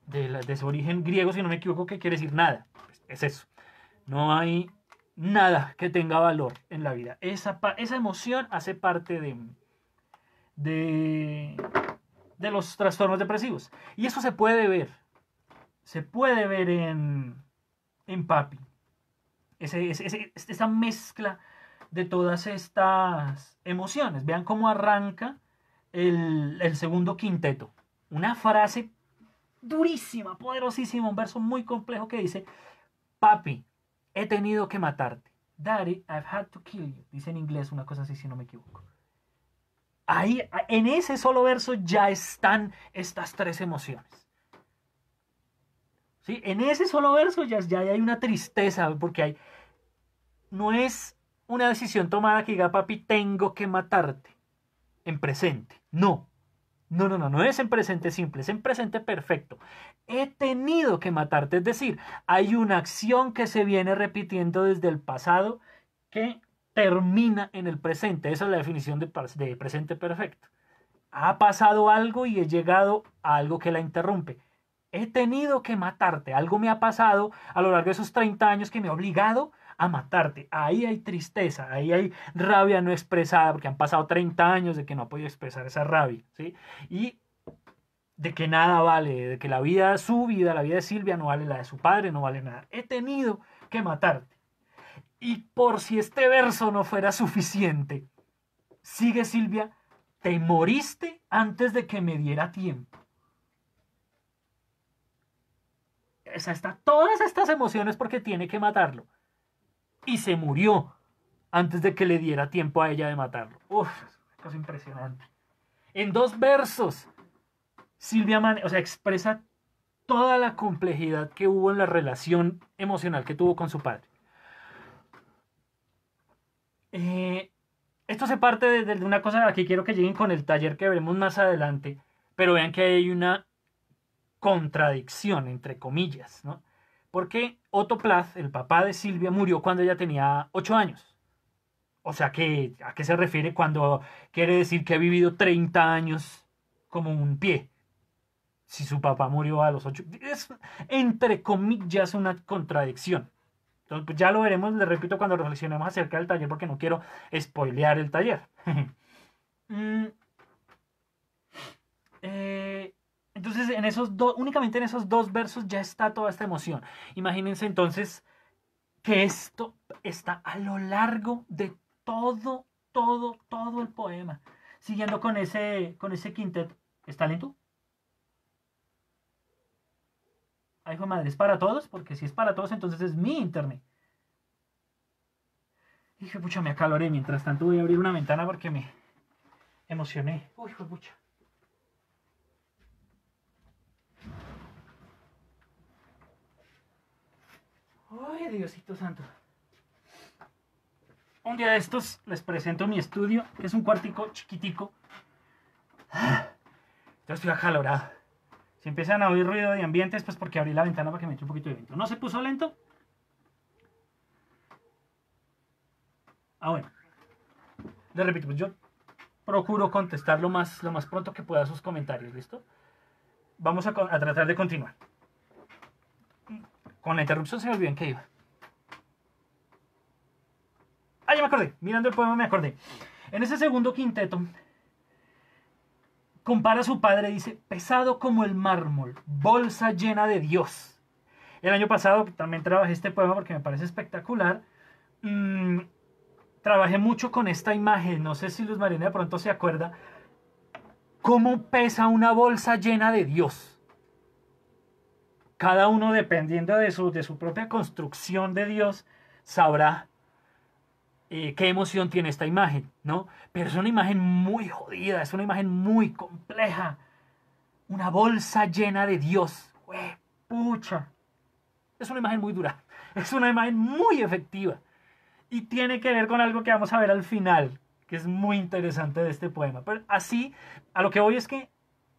De su origen griego, si no me equivoco, que quiere decir nada. Pues es eso. No hay nada que tenga valor en la vida. Esa emoción hace parte de los trastornos depresivos. Y eso se puede ver. Se puede ver en Papi. Esa mezcla de todas estas emociones. Vean cómo arranca el segundo quinteto. Una frase durísima, poderosísima, un verso muy complejo que dice: papi, he tenido que matarte. Daddy, I've had to kill you. Dice en inglés una cosa así, si no me equivoco. Ahí, en ese solo verso ya están estas tres emociones. ¿Sí? En ese solo verso ya hay una tristeza, porque no es una decisión tomada que diga, papi, tengo que matarte, en presente. No es en presente simple, es en presente perfecto. He tenido que matarte, es decir, hay una acción que se viene repitiendo desde el pasado que termina en el presente. Esa es la definición de presente perfecto. Ha pasado algo y he llegado a algo que la interrumpe. He tenido que matarte, algo me ha pasado a lo largo de esos 30 años que me ha obligado a matarte. Ahí hay tristeza, ahí hay rabia no expresada, porque han pasado 30 años de que no ha podido expresar esa rabia, ¿sí? Y de que nada vale, de que la vida, su vida, la vida de Silvia no vale, la de su padre no vale nada. He tenido que matarte. Y por si este verso no fuera suficiente, sigue Silvia: te moriste antes de que me diera tiempo. O sea, está todas estas emociones porque tiene que matarlo. Y se murió antes de que le diera tiempo a ella de matarlo. Uf, es una cosa impresionante. En 2 versos, Silvia expresa toda la complejidad que hubo en la relación emocional que tuvo con su padre. Esto se parte de una cosa a la que quiero que lleguen con el taller que veremos más adelante, pero vean que hay una contradicción, entre comillas, ¿no? Porque Otto Plath, el papá de Silvia, murió cuando ella tenía 8 años. O sea, ¿a qué se refiere cuando quiere decir que ha vivido 30 años como un pie? Si su papá murió a los 8. Es, entre comillas, una contradicción. Entonces, pues ya lo veremos, le repito, cuando reflexionemos acerca del taller, porque no quiero spoilear el taller. Entonces, únicamente en esos 2 versos ya está toda esta emoción. Imagínense entonces que esto está a lo largo de todo el poema. Siguiendo con ese quinteto. ¿Está lento? Ay, hijo de madre, ¿es para todos? Porque si es para todos, entonces es mi internet. Dije, pucha, me acaloré. Mientras tanto voy a abrir una ventana porque me emocioné. Uy, fue pucha. Ay, Diosito santo. Un día de estos les presento mi estudio, que es un cuartico chiquitico. Yo estoy acalorado. Si empiezan a oír ruido de ambientes, pues porque abrí la ventana para que me eche un poquito de viento. ¿No se puso lento? Bueno. Les repito, pues yo procuro contestar lo más pronto que pueda a sus comentarios, ¿listo? Vamos a tratar de continuar. Con la interrupción se me olvidó en qué iba. Ya me acordé. Mirando el poema me acordé. En ese segundo quinteto, compara a su padre, dice: pesado como el mármol, bolsa llena de Dios. El año pasado también trabajé este poema porque me parece espectacular. Trabajé mucho con esta imagen. No sé si Luz Marina de pronto se acuerda. ¿Cómo pesa una bolsa llena de Dios? Cada uno, dependiendo de su propia construcción de Dios, sabrá qué emoción tiene esta imagen, ¿no? Pero es una imagen muy jodida, es una imagen muy compleja. Una bolsa llena de Dios. Pucha. Es una imagen muy dura. Es una imagen muy efectiva. Y tiene que ver con algo que vamos a ver al final, que es muy interesante de este poema. Pero así, a lo que voy es que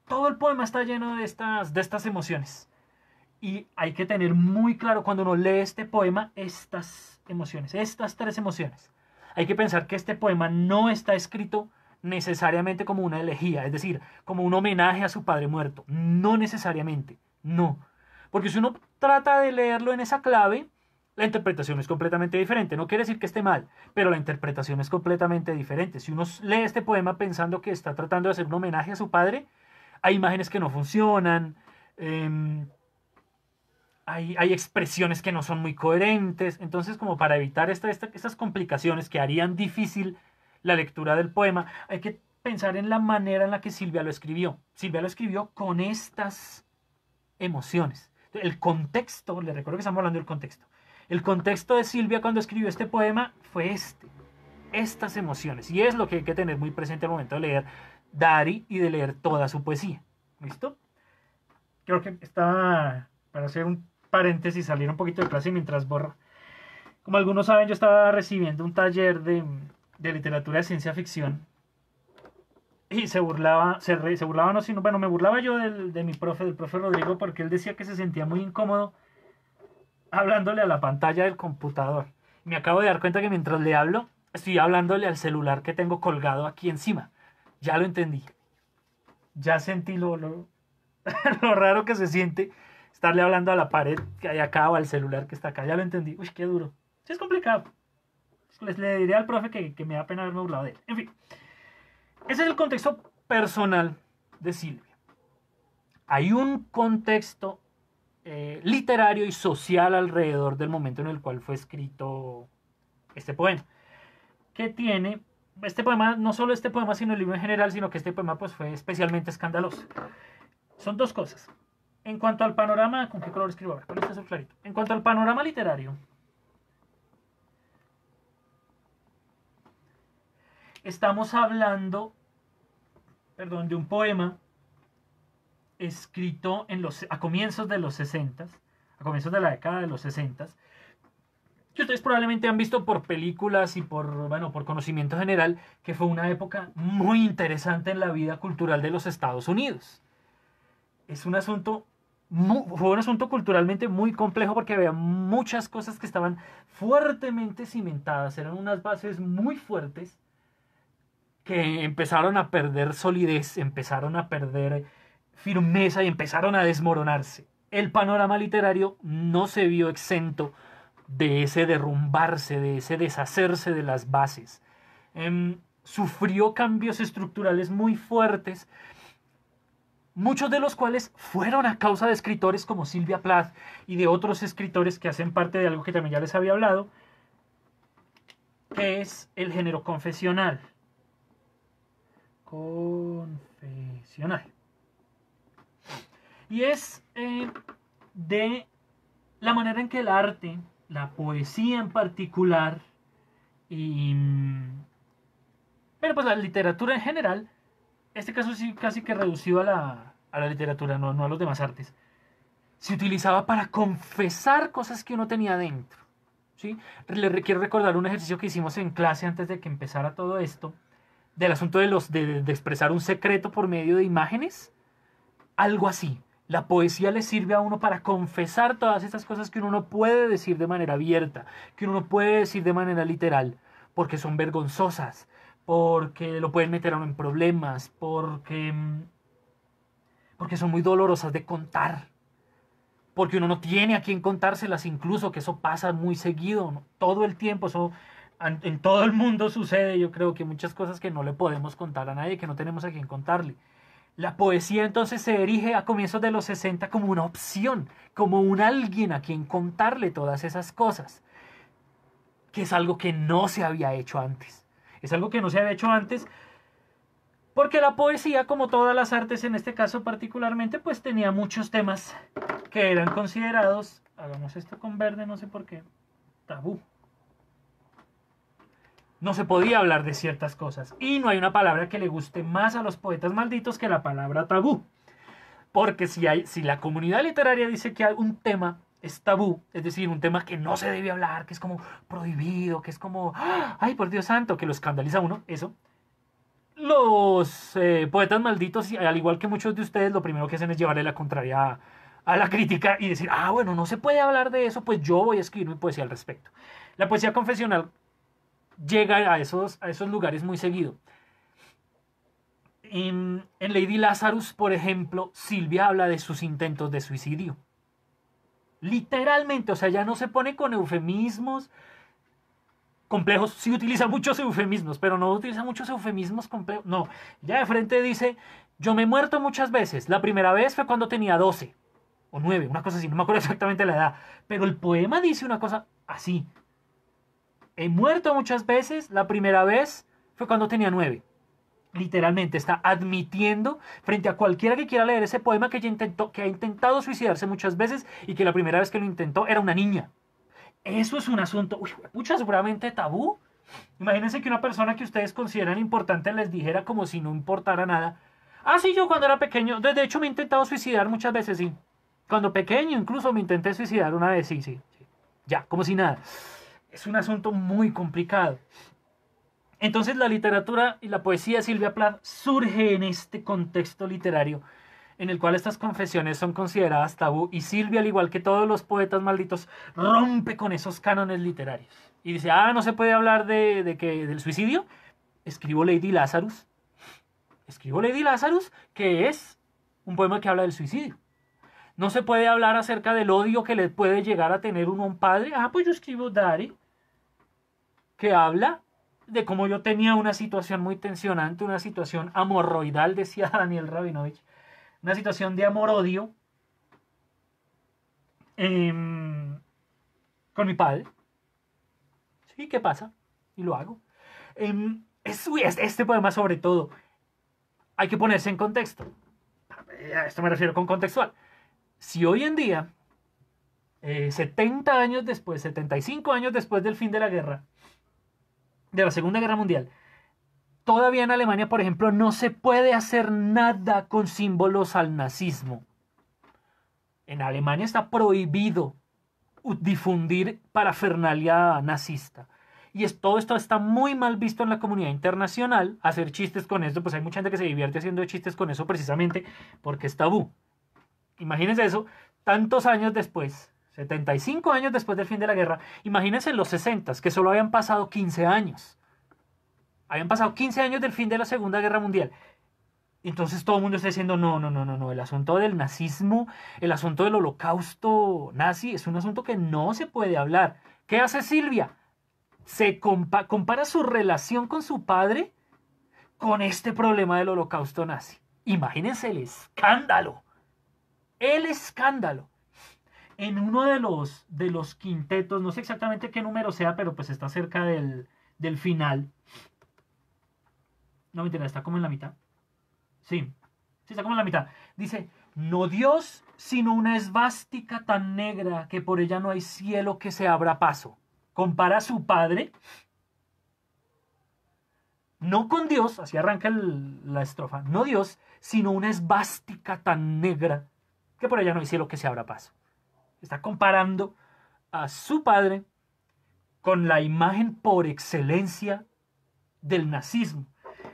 todo el poema está lleno de estas emociones. Y hay que tener muy claro cuando uno lee este poema estas emociones, estas 3 emociones. Hay que pensar que este poema no está escrito necesariamente como una elegía, es decir, como un homenaje a su padre muerto. No necesariamente, no. Porque si uno trata de leerlo en esa clave, la interpretación es completamente diferente. No quiere decir que esté mal, pero la interpretación es completamente diferente. Si uno lee este poema pensando que está tratando de hacer un homenaje a su padre, hay imágenes que no funcionan, hay expresiones que no son muy coherentes. Entonces, como para evitar estas complicaciones que harían difícil la lectura del poema, hay que pensar en la manera en la que Silvia lo escribió. Silvia lo escribió con estas emociones. El contexto, le recuerdo que estamos hablando del contexto. El contexto de Silvia cuando escribió este poema fue estas emociones. Y es lo que hay que tener muy presente al momento de leer Dari y de leer toda su poesía. ¿Listo? Creo que estaba, para hacer un paréntesis, salir un poquito de clase mientras borro. Como algunos saben, yo estaba recibiendo un taller de literatura de ciencia ficción. Y se burlaba, no, sino, bueno, me burlaba yo de mi profe, del profe Rodrigo, porque él decía que se sentía muy incómodo hablándole a la pantalla del computador. Me acabo de dar cuenta que mientras le hablo, estoy hablándole al celular que tengo colgado aquí encima. Ya lo entendí. Ya sentí lo raro que se siente estarle hablando a la pared que hay acá o al celular que está acá. Ya lo entendí. Uy, qué duro. Sí, es complicado. Le diré al profe que me da pena haberme burlado de él. En fin. Ese es el contexto personal de Silvia. Hay un contexto literario y social alrededor del momento en el cual fue escrito este poema. Que tiene, este poema, no solo este poema, sino el libro en general, sino que este poema pues, fue especialmente escandaloso. Son dos cosas. En cuanto al panorama, ¿con qué color escribo ahora? Con este azul clarito. En cuanto al panorama literario, estamos hablando, de un poema escrito a comienzos de los 60, a comienzos de la década de los 60, que ustedes probablemente han visto por películas y por conocimiento general, que fue una época muy interesante en la vida cultural de los Estados Unidos. Fue un asunto culturalmente muy complejo porque había muchas cosas que estaban fuertemente cimentadas, eran unas bases muy fuertes que empezaron a perder solidez, empezaron a perder firmeza y empezaron a desmoronarse. El panorama literario no se vio exento de ese derrumbarse, de ese deshacerse de las bases. Sufrió cambios estructurales muy fuertes, muchos de los cuales fueron a causa de escritores como Sylvia Plath y de otros escritores que hacen parte de algo que también ya les había hablado, que es el género confesional. Y es de la manera en que el arte, la poesía en particular, pero pues la literatura en general, este caso sí casi que reducido a la literatura, no a los demás artes, se utilizaba para confesar cosas que uno tenía dentro. ¿Sí? Quiero recordar un ejercicio que hicimos en clase antes de que empezara todo esto, del asunto de expresar un secreto por medio de imágenes. Algo así. La poesía le sirve a uno para confesar todas estas cosas que uno no puede decir de manera abierta, que uno no puede decir de manera literal, porque son vergonzosas, porque lo pueden meter a uno en problemas, porque son muy dolorosas de contar, porque uno no tiene a quien contárselas, incluso, que eso pasa muy seguido, ¿no? Todo el tiempo, eso en todo el mundo sucede. Yo creo que muchas cosas que no le podemos contar a nadie, que no tenemos a quien contarle. La poesía entonces se erige a comienzos de los 60 como una opción, como un alguien a quien contarle todas esas cosas, que es algo que no se había hecho antes. Es algo que no se había hecho antes porque la poesía, como todas las artes en este caso particularmente, pues tenía muchos temas que eran considerados, hagamos esto con verde, no sé por qué, tabú. No se podía hablar de ciertas cosas. Y no hay una palabra que le guste más a los poetas malditos que la palabra tabú. Porque si la comunidad literaria dice que un tema es tabú, es decir, un tema que no se debe hablar, que es como prohibido, que es como, ay, por Dios santo, que lo escandaliza a uno, eso. Los poetas malditos, al igual que muchos de ustedes, lo primero que hacen es llevarle la contraria a la crítica y decir, bueno, no se puede hablar de eso, pues yo voy a escribir mi poesía al respecto. La poesía confesional llega a esos lugares muy seguido. En Lady Lazarus, por ejemplo, Silvia habla de sus intentos de suicidio. Literalmente, o sea, ya no se pone con eufemismos complejos. Sí utiliza muchos eufemismos, pero no utiliza muchos eufemismos complejos. No, ya de frente dice, yo me he muerto muchas veces. La primera vez fue cuando tenía 12 o 9, una cosa así, no me acuerdo exactamente la edad. Pero el poema dice una cosa así. He muerto muchas veces, la primera vez fue cuando tenía 9. literalmente está admitiendo frente a cualquiera que quiera leer ese poema que que ha intentado suicidarse muchas veces y que la primera vez que lo intentó era una niña. Eso es un asunto, mucho seguramente tabú. Imagínense que una persona que ustedes consideran importante les dijera como si no importara nada. Ah, sí, yo cuando era pequeño, de hecho me he intentado suicidar muchas veces, sí. Cuando pequeño incluso me intenté suicidar una vez, sí. Ya, como si nada. Es un asunto muy complicado. Entonces la literatura y la poesía de Sylvia Plath surge en este contexto literario en el cual estas confesiones son consideradas tabú y Silvia, al igual que todos los poetas malditos, rompe con esos cánones literarios. Y dice, no se puede hablar del suicidio. Escribo Lady Lazarus. Que es un poema que habla del suicidio. No se puede hablar acerca del odio que le puede llegar a tener uno a un padre. Pues yo escribo Daddy, que habla de cómo yo tenía una situación muy tensionante, una situación amorroidal, decía Daniel Rabinovich, una situación de amor-odio con mi padre. Sí, ¿qué pasa? Y lo hago. Este poema, sobre todo, hay que ponerse en contexto. A esto me refiero con contextual. Si hoy en día, 70 años después, 75 años después del fin de la guerra, de la Segunda Guerra Mundial, todavía en Alemania, por ejemplo, no se puede hacer nada con símbolos al nazismo. En Alemania está prohibido difundir parafernalia nazista. Y todo esto está muy mal visto en la comunidad internacional. Hacer chistes con esto, pues hay mucha gente que se divierte haciendo chistes con eso precisamente porque es tabú. Imagínense eso, tantos años después, 75 años después del fin de la guerra. Imagínense en los 60, que solo habían pasado 15 años. Habían pasado 15 años del fin de la Segunda Guerra Mundial. Entonces todo el mundo está diciendo, no, el asunto del nazismo, el asunto del holocausto nazi, es un asunto que no se puede hablar. ¿Qué hace Silvia? Se compara su relación con su padre con este problema del holocausto nazi. Imagínense el escándalo. El escándalo. En uno de los quintetos, no sé exactamente qué número sea, pero pues está cerca del final. No, mentira, está como en la mitad. Sí, está como en la mitad. Dice, no Dios, sino una esvástica tan negra que por ella no hay cielo que se abra paso. Compara a su padre, no con Dios, así arranca la estrofa, no Dios, sino una esvástica tan negra que por ella no hay cielo que se abra paso. Está comparando a su padre con la imagen por excelencia del nazismo.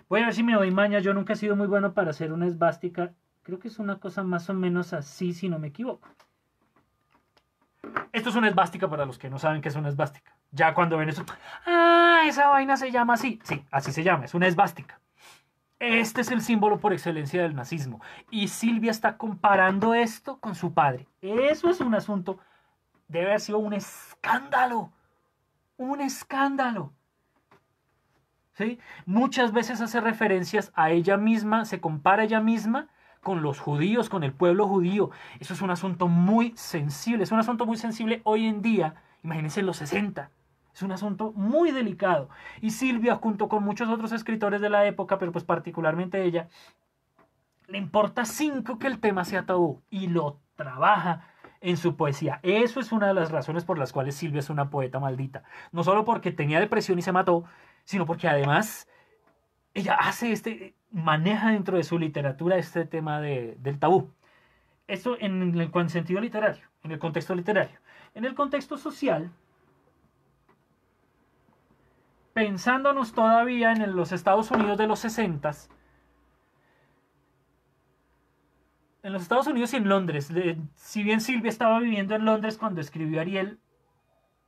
Voy a ver si me doy maña. Yo nunca he sido muy bueno para hacer una esvástica. Creo que es una cosa más o menos así, si no me equivoco. Esto es una esvástica para los que no saben qué es una esvástica. Ya cuando ven eso, esa vaina se llama así. Sí, así se llama, es una esvástica. Este es el símbolo por excelencia del nazismo. Y Silvia está comparando esto con su padre. Eso es un asunto. Debe haber sido un escándalo. Un escándalo. ¿Sí? Muchas veces hace referencias a ella misma, se compara a ella misma con los judíos, con el pueblo judío. Eso es un asunto muy sensible. Es un asunto muy sensible hoy en día. Imagínense en los 60. Es un asunto muy delicado. Y Silvia, junto con muchos otros escritores de la época, pero pues particularmente ella, le importa 5 que el tema sea tabú y lo trabaja en su poesía. Eso es una de las razones por las cuales Silvia es una poeta maldita. No solo porque tenía depresión y se mató, sino porque además ella maneja dentro de su literatura este tema del tabú. Esto en el sentido literario, en el contexto literario. En el contexto social, pensándonos todavía en los Estados Unidos de los 60s, en los Estados Unidos y en Londres, si bien Silvia estaba viviendo en Londres cuando escribió Ariel,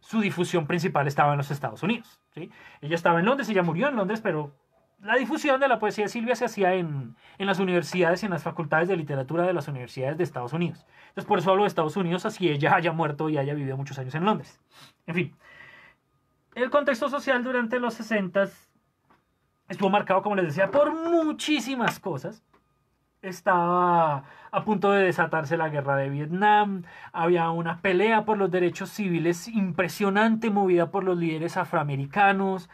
su difusión principal estaba en los Estados Unidos. ¿Sí? Ella estaba en Londres, ella murió en Londres, pero la difusión de la poesía de Silvia se hacía en las universidades y en las facultades de literatura de las universidades de Estados Unidos. Entonces por eso hablo de Estados Unidos, así ella haya muerto y haya vivido muchos años en Londres. En fin, el contexto social durante los 60s estuvo marcado, como les decía, por muchísimas cosas. Estaba a punto de desatarse la guerra de Vietnam, había una pelea por los derechos civiles impresionante movida por los líderes afroamericanos,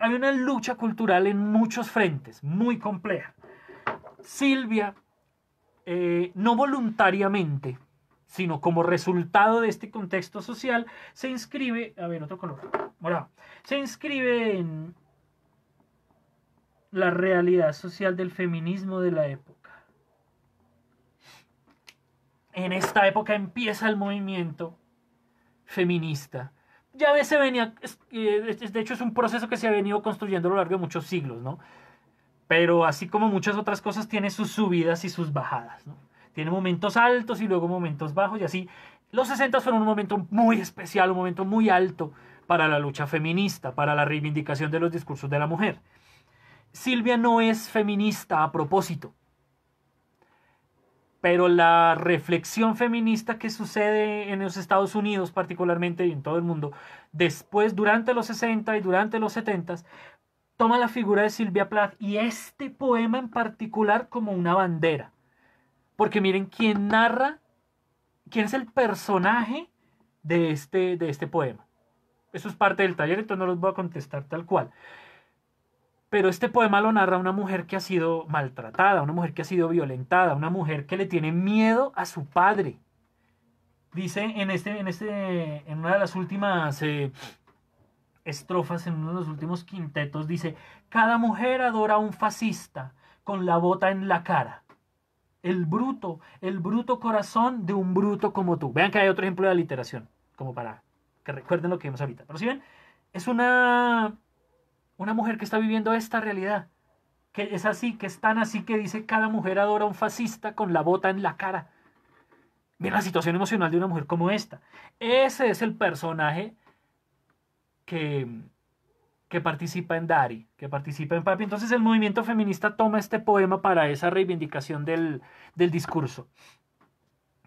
hay una lucha cultural en muchos frentes, muy compleja. Silvia, no voluntariamente, sino como resultado de este contexto social, se inscribe, a ver, otro color, morado, se inscribe en la realidad social del feminismo de la época. En esta época empieza el movimiento feminista. Ya ves, se venía, de hecho es un proceso que se ha venido construyendo a lo largo de muchos siglos, ¿no? Pero así como muchas otras cosas, tiene sus subidas y sus bajadas, ¿no? Tiene momentos altos y luego momentos bajos y así. Los 60 fueron un momento muy especial, un momento muy alto para la lucha feminista, para la reivindicación de los discursos de la mujer. Silvia no es feminista a propósito, pero la reflexión feminista que sucede en los Estados Unidos particularmente y en todo el mundo, después, durante los 60 y durante los 70, toma la figura de Sylvia Plath y este poema en particular como una bandera. Porque miren, quién narra, quién es el personaje de este poema. Eso es parte del taller, entonces no los voy a contestar tal cual. Pero este poema lo narra una mujer que ha sido maltratada, una mujer que ha sido violentada, una mujer que le tiene miedo a su padre. Dice en una de las últimas estrofas, en uno de los últimos quintetos, dice: cada mujer adora a un fascista con la bota en la cara. El bruto corazón de un bruto como tú. Vean que hay otro ejemplo de aliteración, como para que recuerden lo que vimos ahorita. Pero si ven, es una mujer que está viviendo esta realidad, que es así, que es tan así que dice: cada mujer adora a un fascista con la bota en la cara. Miren la situación emocional de una mujer como esta. Ese es el personaje que participa en Dari, que participa en Papi. Entonces el movimiento feminista toma este poema para esa reivindicación del discurso.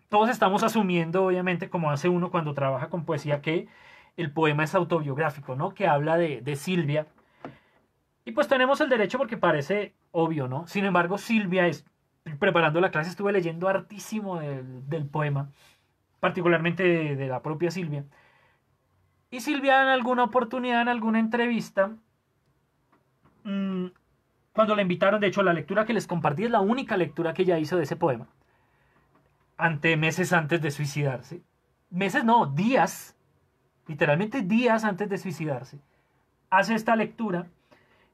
Todos estamos asumiendo, obviamente, como hace uno cuando trabaja con poesía, que el poema es autobiográfico, ¿no? Que habla de Silvia. Y pues tenemos el derecho porque parece obvio, ¿no? Sin embargo, Silvia, preparando la clase, estuve leyendo hartísimo del poema, particularmente de la propia Silvia. Y Silvia en alguna oportunidad, en alguna entrevista, cuando la invitaron, de hecho la lectura que les compartí es la única lectura que ella hizo de ese poema, meses antes de suicidarse. Meses no, días, literalmente días antes de suicidarse. Hace esta lectura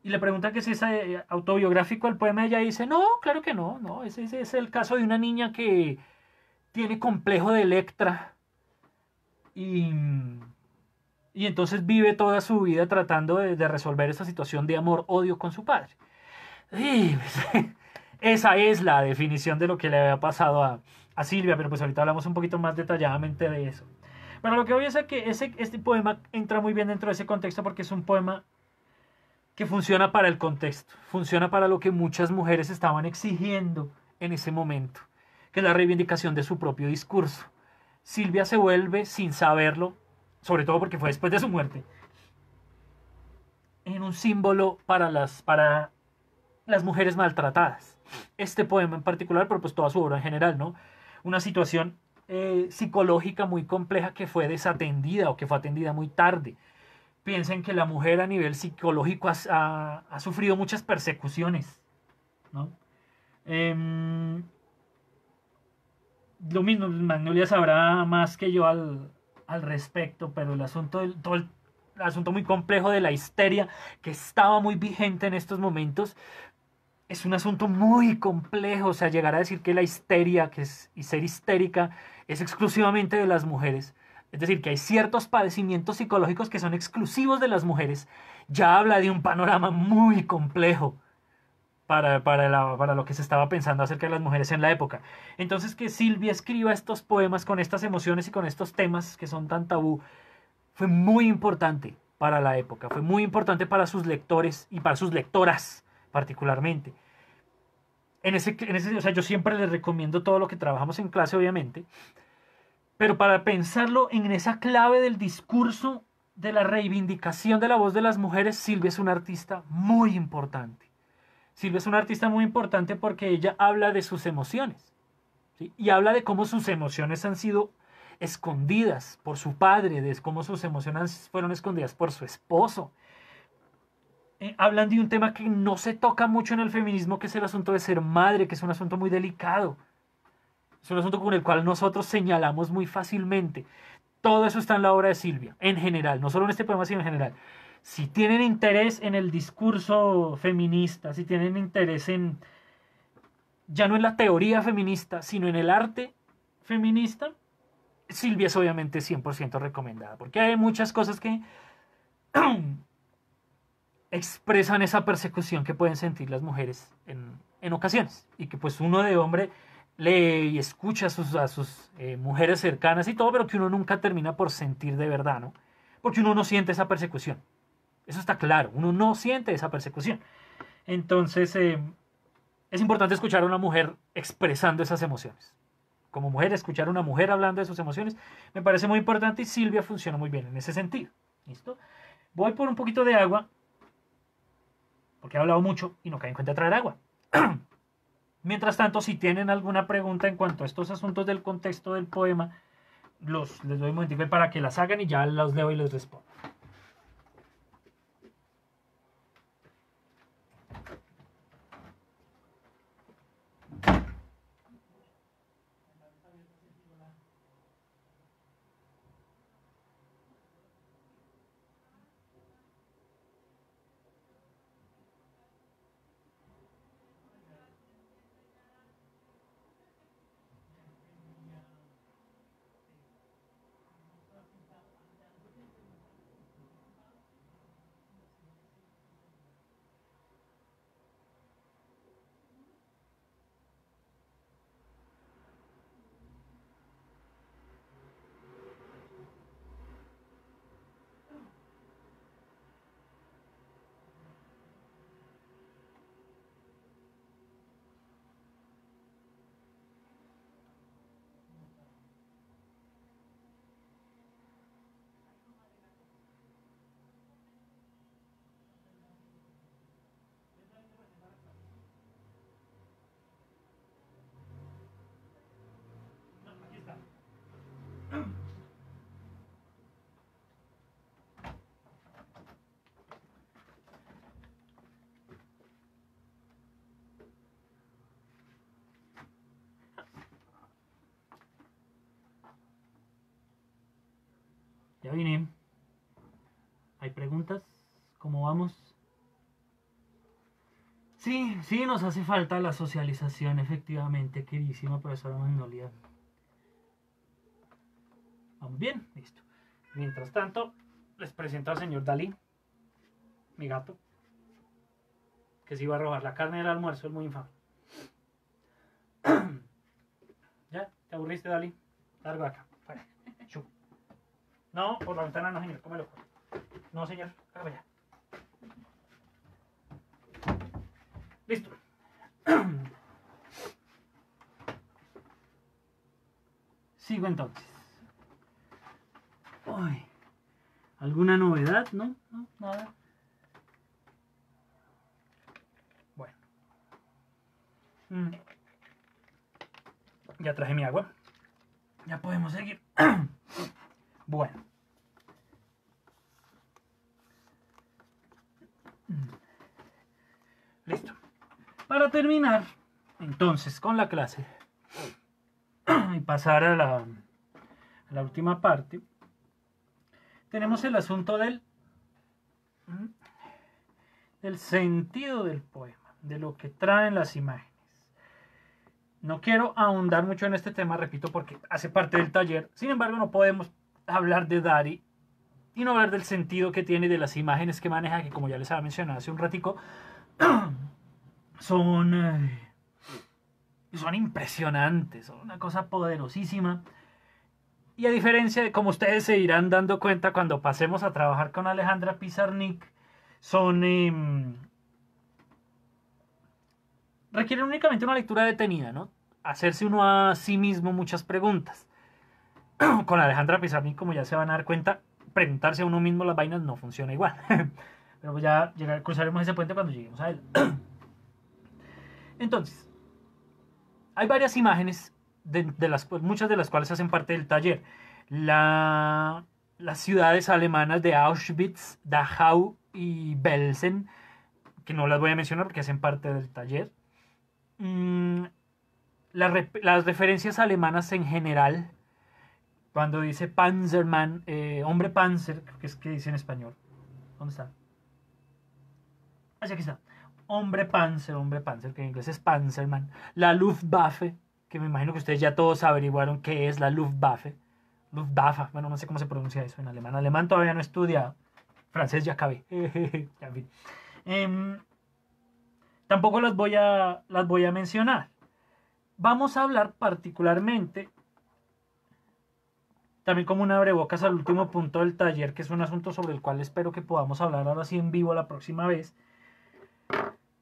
y le pregunta que si es autobiográfico el poema. Ella dice: no, claro que no, no, ese es el caso de una niña que tiene complejo de Electra y entonces vive toda su vida tratando de resolver esa situación de amor-odio con su padre. Y, pues, esa es la definición de lo que le había pasado a Silvia, pero pues ahorita hablamos un poquito más detalladamente de eso. Pero lo que voy a decir es que este poema entra muy bien dentro de ese contexto porque es un poema que funciona para el contexto, funciona para lo que muchas mujeres estaban exigiendo en ese momento, que es la reivindicación de su propio discurso. Silvia se vuelve, sin saberlo, sobre todo porque fue después de su muerte, en un símbolo para las mujeres maltratadas. Este poema en particular, pero pues toda su obra en general, ¿no? Una situación psicológica muy compleja que fue desatendida o que fue atendida muy tarde. Piensen que la mujer a nivel psicológico ha sufrido muchas persecuciones, ¿no? Lo mismo, Magnolia sabrá más que yo al respecto, pero el asunto, el asunto muy complejo de la histeria que estaba muy vigente en estos momentos es un asunto muy complejo. O sea, llegar a decir que la histeria y ser histérica es exclusivamente de las mujeres, es decir, que hay ciertos padecimientos psicológicos que son exclusivos de las mujeres, ya habla de un panorama muy complejo para lo que se estaba pensando acerca de las mujeres en la época. Entonces, que Silvia escriba estos poemas con estas emociones y con estos temas que son tan tabú, fue muy importante para la época, fue muy importante para sus lectores y para sus lectoras particularmente. O sea, yo siempre les recomiendo todo lo que trabajamos en clase, obviamente, pero para pensarlo en esa clave del discurso, de la reivindicación de la voz de las mujeres, Silvia es una artista muy importante. Silvia es una artista muy importante porque ella habla de sus emociones, ¿sí? Y habla de cómo sus emociones han sido escondidas por su padre, de cómo sus emociones fueron escondidas por su esposo. hablan de un tema que no se toca mucho en el feminismo, que es el asunto de ser madre, que es un asunto muy delicado. Es un asunto con el cual nosotros señalamos muy fácilmente. Todo eso está en la obra de Silvia, en general, no solo en este poema, sino en general. Si tienen interés en el discurso feminista, si tienen interés en, ya no en la teoría feminista, sino en el arte feminista, Silvia es obviamente 100% recomendada, porque hay muchas cosas que expresan esa persecución que pueden sentir las mujeres en ocasiones, y que pues uno de hombre lee y escucha a sus mujeres cercanas y todo, pero que uno nunca termina por sentir de verdad, ¿no? Porque uno no siente esa persecución. Eso está claro, uno no siente esa persecución. Entonces, es importante escuchar a una mujer expresando esas emociones. Como mujer, escuchar a una mujer hablando de sus emociones me parece muy importante, y Silvia funciona muy bien en ese sentido. ¿Listo? Voy por un poquito de agua, porque he hablado mucho y no cae en cuenta traer agua. Mientras tanto, si tienen alguna pregunta en cuanto a estos asuntos del contexto del poema, les doy un momentico para que las hagan y ya los leo y les respondo. Ya vine. ¿Hay preguntas? ¿Cómo vamos? Sí, sí, nos hace falta la socialización, efectivamente, queridísima profesora Magnolia. Vamos bien, listo. Mientras tanto, les presento al señor Dalí, mi gato, que se iba a robar la carne del almuerzo, es muy infame. ¿Ya? ¿Te aburriste, Dalí? Largo acá, fuera. Chu. No, por la ventana no, señor, cómelo. No, señor, acá allá. Listo. Sigo entonces. Uy, ¿alguna novedad? ¿No? ¿No? Nada. Bueno. Ya traje mi agua. Ya podemos seguir. Bueno. Listo. Para terminar, entonces, con la clase y pasar a la última parte, tenemos el asunto del sentido del poema, de lo que traen las imágenes. No quiero ahondar mucho en este tema, repito, porque hace parte del taller. Sin embargo, no podemos hablar de Dari y no hablar del sentido que tiene, de las imágenes que maneja, que como ya les había mencionado hace un ratico, son impresionantes, son una cosa poderosísima. Y a diferencia de, como ustedes se irán dando cuenta cuando pasemos a trabajar con Alejandra Pizarnik, requieren únicamente una lectura detenida, ¿no? Hacerse uno a sí mismo muchas preguntas. Con Alejandra Pizarnik, como ya se van a dar cuenta, preguntarse a uno mismo las vainas no funciona igual. Pero ya cruzaremos ese puente cuando lleguemos a él. Entonces, hay varias imágenes, muchas de las cuales hacen parte del taller. Las ciudades alemanas de Auschwitz, Dachau y Belsen que no las voy a mencionar porque hacen parte del taller. Las referencias alemanas en general, cuando dice Panzerman, hombre Panzer, que es que dice en español. ¿Dónde está? Aquí está. Hombre Panzer, que en inglés es Panzerman. La Luftwaffe, que me imagino que ustedes ya todos averiguaron qué es la Luftwaffe. Luftwaffe, bueno, no sé cómo se pronuncia eso en alemán. Alemán todavía no he estudiado. Francés ya acabé. En fin. Tampoco las voy a mencionar. Vamos a hablar particularmente, también como un abrebocas al último punto del taller, que es un asunto sobre el cual espero que podamos hablar ahora sí en vivo la próxima vez,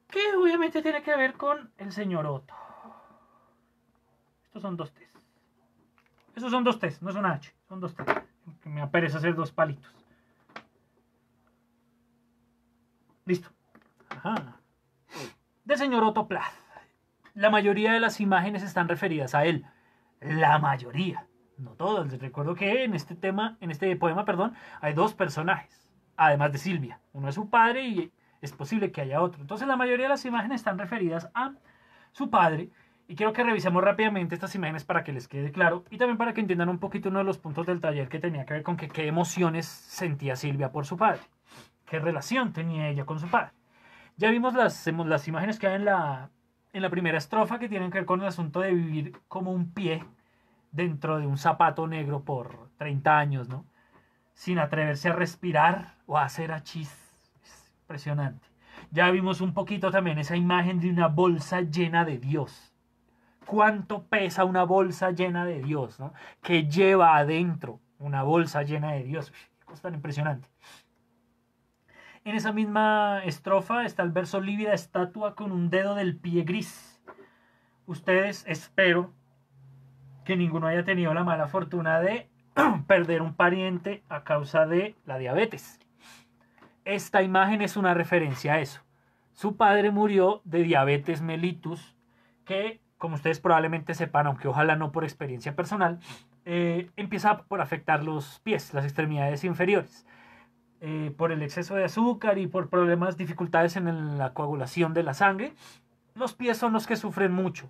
que obviamente tiene que ver con el señor Otto. Estos son dos T's. Esos son dos T's, no es una H, son dos T's. Que me apereza hacer dos palitos. Listo. Ajá. Del señor Otto Plath. La mayoría de las imágenes están referidas a él. La mayoría. No todas. Les recuerdo que en este poema, hay dos personajes. Además de Silvia. Uno es su padre y es posible que haya otro. Entonces la mayoría de las imágenes están referidas a su padre. Y quiero que revisemos rápidamente estas imágenes para que les quede claro. Y también para que entiendan un poquito uno de los puntos del taller que tenía que ver con qué emociones sentía Silvia por su padre. Qué relación tenía ella con su padre. Ya vimos las imágenes que hay en la primera estrofa, que tienen que ver con el asunto de vivir como un pie dentro de un zapato negro por 30 años, ¿no? Sin atreverse a respirar o a hacer achís. Es impresionante. Ya vimos un poquito también esa imagen de una bolsa llena de Dios. ¿Cuánto pesa una bolsa llena de Dios, ¿no? Que lleva adentro una bolsa llena de Dios. Qué cosa tan impresionante. En esa misma estrofa está el verso lívida estatua con un dedo del pie gris. Ustedes, espero que ninguno haya tenido la mala fortuna de perder un pariente a causa de la diabetes. Esta imagen es una referencia a eso. Su padre murió de diabetes mellitus, que, como ustedes probablemente sepan, aunque ojalá no por experiencia personal, empieza por afectar los pies, las extremidades inferiores. Por el exceso de azúcar y por problemas, dificultades en la coagulación de la sangre, los pies son los que sufren mucho.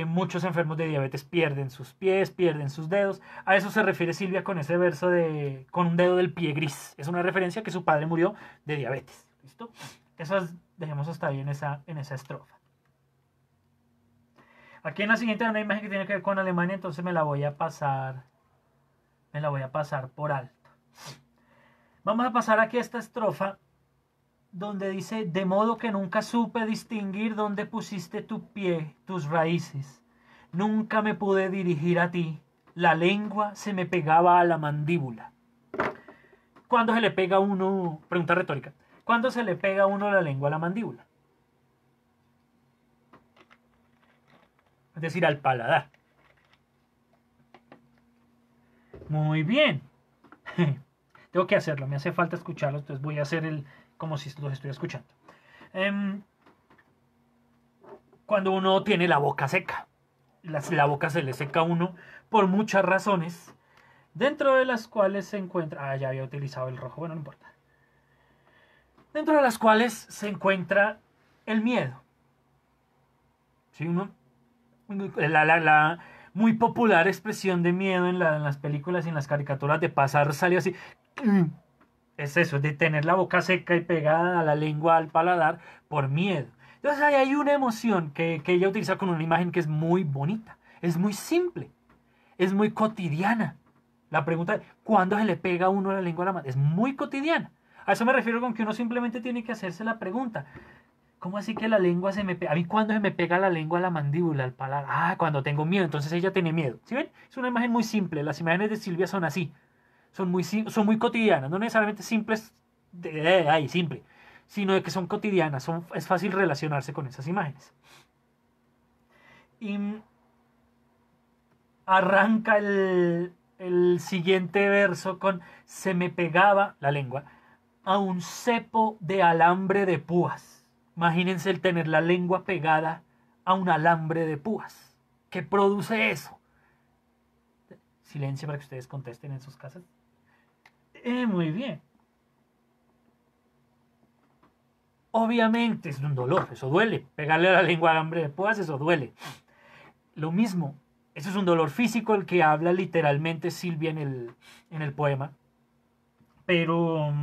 Muchos enfermos de diabetes pierden sus pies, pierden sus dedos. A eso se refiere Silvia con ese verso de con un dedo del pie gris. Es una referencia a que su padre murió de diabetes. ¿Listo? Eso dejemos hasta ahí en esa estrofa. Aquí en la siguiente hay una imagen que tiene que ver con Alemania, entonces me la voy a pasar por alto. Vamos a pasar aquí a esta estrofa donde dice: de modo que nunca supe distinguir dónde pusiste tu pie, tus raíces. Nunca me pude dirigir a ti. La lengua se me pegaba a la mandíbula. ¿Cuándo se le pega a uno? Pregunta retórica. ¿Cuándo se le pega a uno la lengua a la mandíbula? Es decir, al paladar. Muy bien. Tengo que hacerlo, me hace falta escucharlo, entonces voy a hacer como si los estuviera escuchando. Cuando uno tiene la boca seca, la boca se le seca a uno por muchas razones, dentro de las cuales se encuentra... ya había utilizado el rojo, bueno, no importa. Dentro de las cuales se encuentra el miedo. ¿Sí? La muy popular expresión de miedo en las películas y en las caricaturas de pasar salió así. Es eso, de tener la boca seca y pegada a la lengua, al paladar, por miedo. Entonces ahí hay una emoción que ella utiliza con una imagen que es muy bonita, es muy simple, es muy cotidiana. La pregunta es, ¿cuándo se le pega a uno la lengua a la mano? Es muy cotidiana. A eso me refiero con que uno simplemente tiene que hacerse la pregunta. ¿Cómo así que la lengua se me pega? A mí, ¿cuándo se me pega la lengua a la mandíbula, al paladar? Ah, cuando tengo miedo. Entonces ella tiene miedo. ¿Sí ven? Es una imagen muy simple. Las imágenes de Silvia son así. Son muy cotidianas. No necesariamente simples simple. Sino de que son cotidianas. Es fácil relacionarse con esas imágenes. Y arranca el siguiente verso con: se me pegaba la lengua a un cepo de alambre de púas. Imagínense el tener la lengua pegada a un alambre de púas. ¿Qué produce eso? Silencio para que ustedes contesten en sus casas. Muy bien. Obviamente es un dolor, eso duele. Pegarle a la lengua al hambre de púas, eso duele. Lo mismo, eso es un dolor físico el que habla literalmente Silvia en el poema. Pero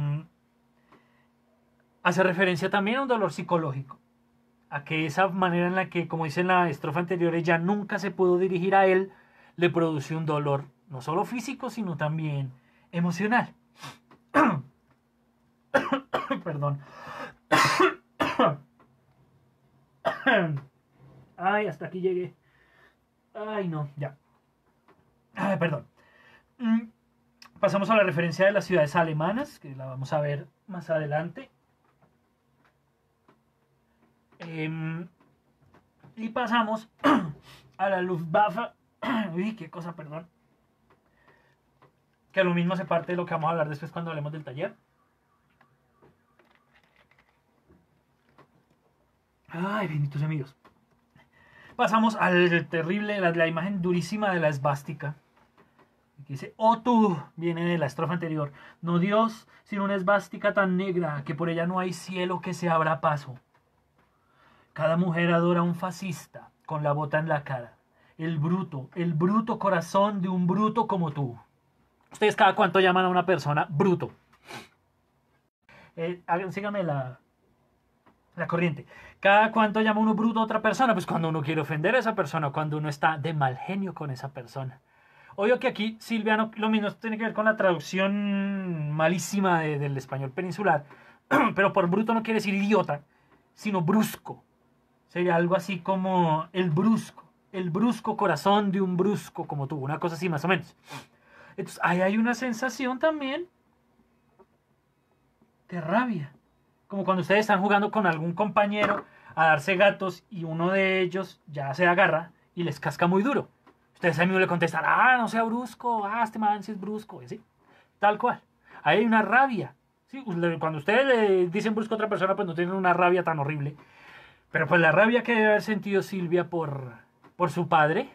hace referencia también a un dolor psicológico. A que esa manera en la que, como dice en la estrofa anterior, ella nunca se pudo dirigir a él, le produce un dolor, no solo físico, sino también emocional. Perdón. Ay, hasta aquí llegué. Ay, no, ya. Ay, perdón. Pasamos a la referencia de las ciudades alemanas, que la vamos a ver más adelante. Y pasamos a la Luftwaffe. Uy, qué cosa, perdón. Que lo mismo se parte de lo que vamos a hablar después cuando hablemos del taller. Ay, benditos amigos. Pasamos al terrible, la imagen durísima de la esvástica. Que dice, oh tú, viene de la estrofa anterior. No Dios, sino una esvástica tan negra que por ella no hay cielo que se abra paso. Cada mujer adora a un fascista con la bota en la cara. El bruto corazón de un bruto como tú. ¿Ustedes cada cuánto llaman a una persona bruto? Síganme la corriente. ¿Cada cuánto llama uno bruto a otra persona? Pues cuando uno quiere ofender a esa persona, cuando uno está de mal genio con esa persona. Obvio que aquí Silvia no, lo mismo tiene que ver con la traducción malísima del español peninsular, pero por bruto no quiere decir idiota, sino brusco. Sería algo así como el brusco corazón de un brusco como tú, una cosa así más o menos. Entonces ahí hay una sensación también de rabia. Como cuando ustedes están jugando con algún compañero a darse gatos y uno de ellos ya se agarra y les casca muy duro. Ustedes a mí le contestan, no sea brusco, este man sí es brusco, ¿sí? Tal cual. Ahí hay una rabia. ¿Sí? Cuando ustedes le dicen brusco a otra persona, pues no tienen una rabia tan horrible. Pero pues la rabia que debe haber sentido Silvia por su padre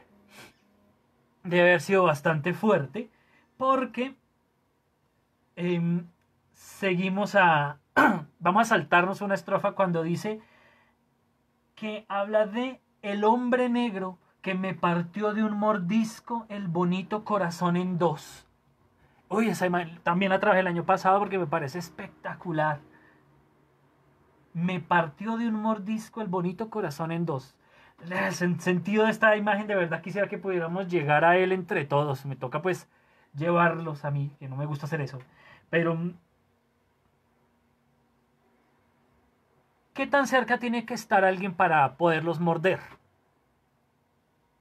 debe haber sido bastante fuerte, porque seguimos a... Vamos a saltarnos una estrofa cuando dice que habla de el hombre negro que me partió de un mordisco el bonito corazón en dos. Uy, esa imagen también la trabajé el año pasado porque me parece espectacular. Me partió de un mordisco el bonito corazón en dos. El sentido de esta imagen, de verdad quisiera que pudiéramos llegar a él entre todos. Me toca pues llevarlos a mí, que no me gusta hacer eso. Pero ¿qué tan cerca tiene que estar alguien para poderlos morder?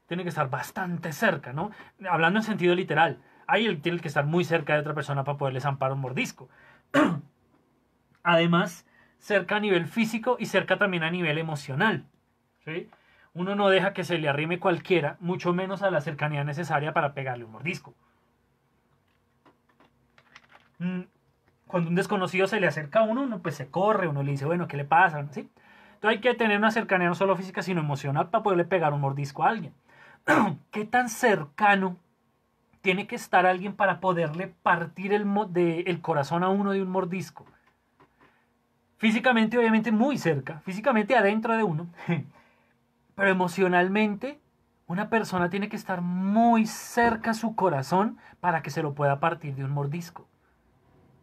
Tiene que estar bastante cerca, ¿no? Hablando en sentido literal. Ahí él tiene que estar muy cerca de otra persona para poderle zampar un mordisco. Además, cerca a nivel físico y cerca también a nivel emocional. ¿Sí? Uno no deja que se le arrime cualquiera, mucho menos a la cercanía necesaria para pegarle un mordisco. Cuando un desconocido se le acerca a uno pues se corre, uno le dice, bueno, ¿qué le pasa? ¿Sí? Entonces hay que tener una cercanía no solo física, sino emocional para poderle pegar un mordisco a alguien. ¿Qué tan cercano tiene que estar alguien para poderle partir el corazón a uno de un mordisco? Físicamente, obviamente, muy cerca. Físicamente adentro de uno. Pero emocionalmente, una persona tiene que estar muy cerca a su corazón para que se lo pueda partir de un mordisco.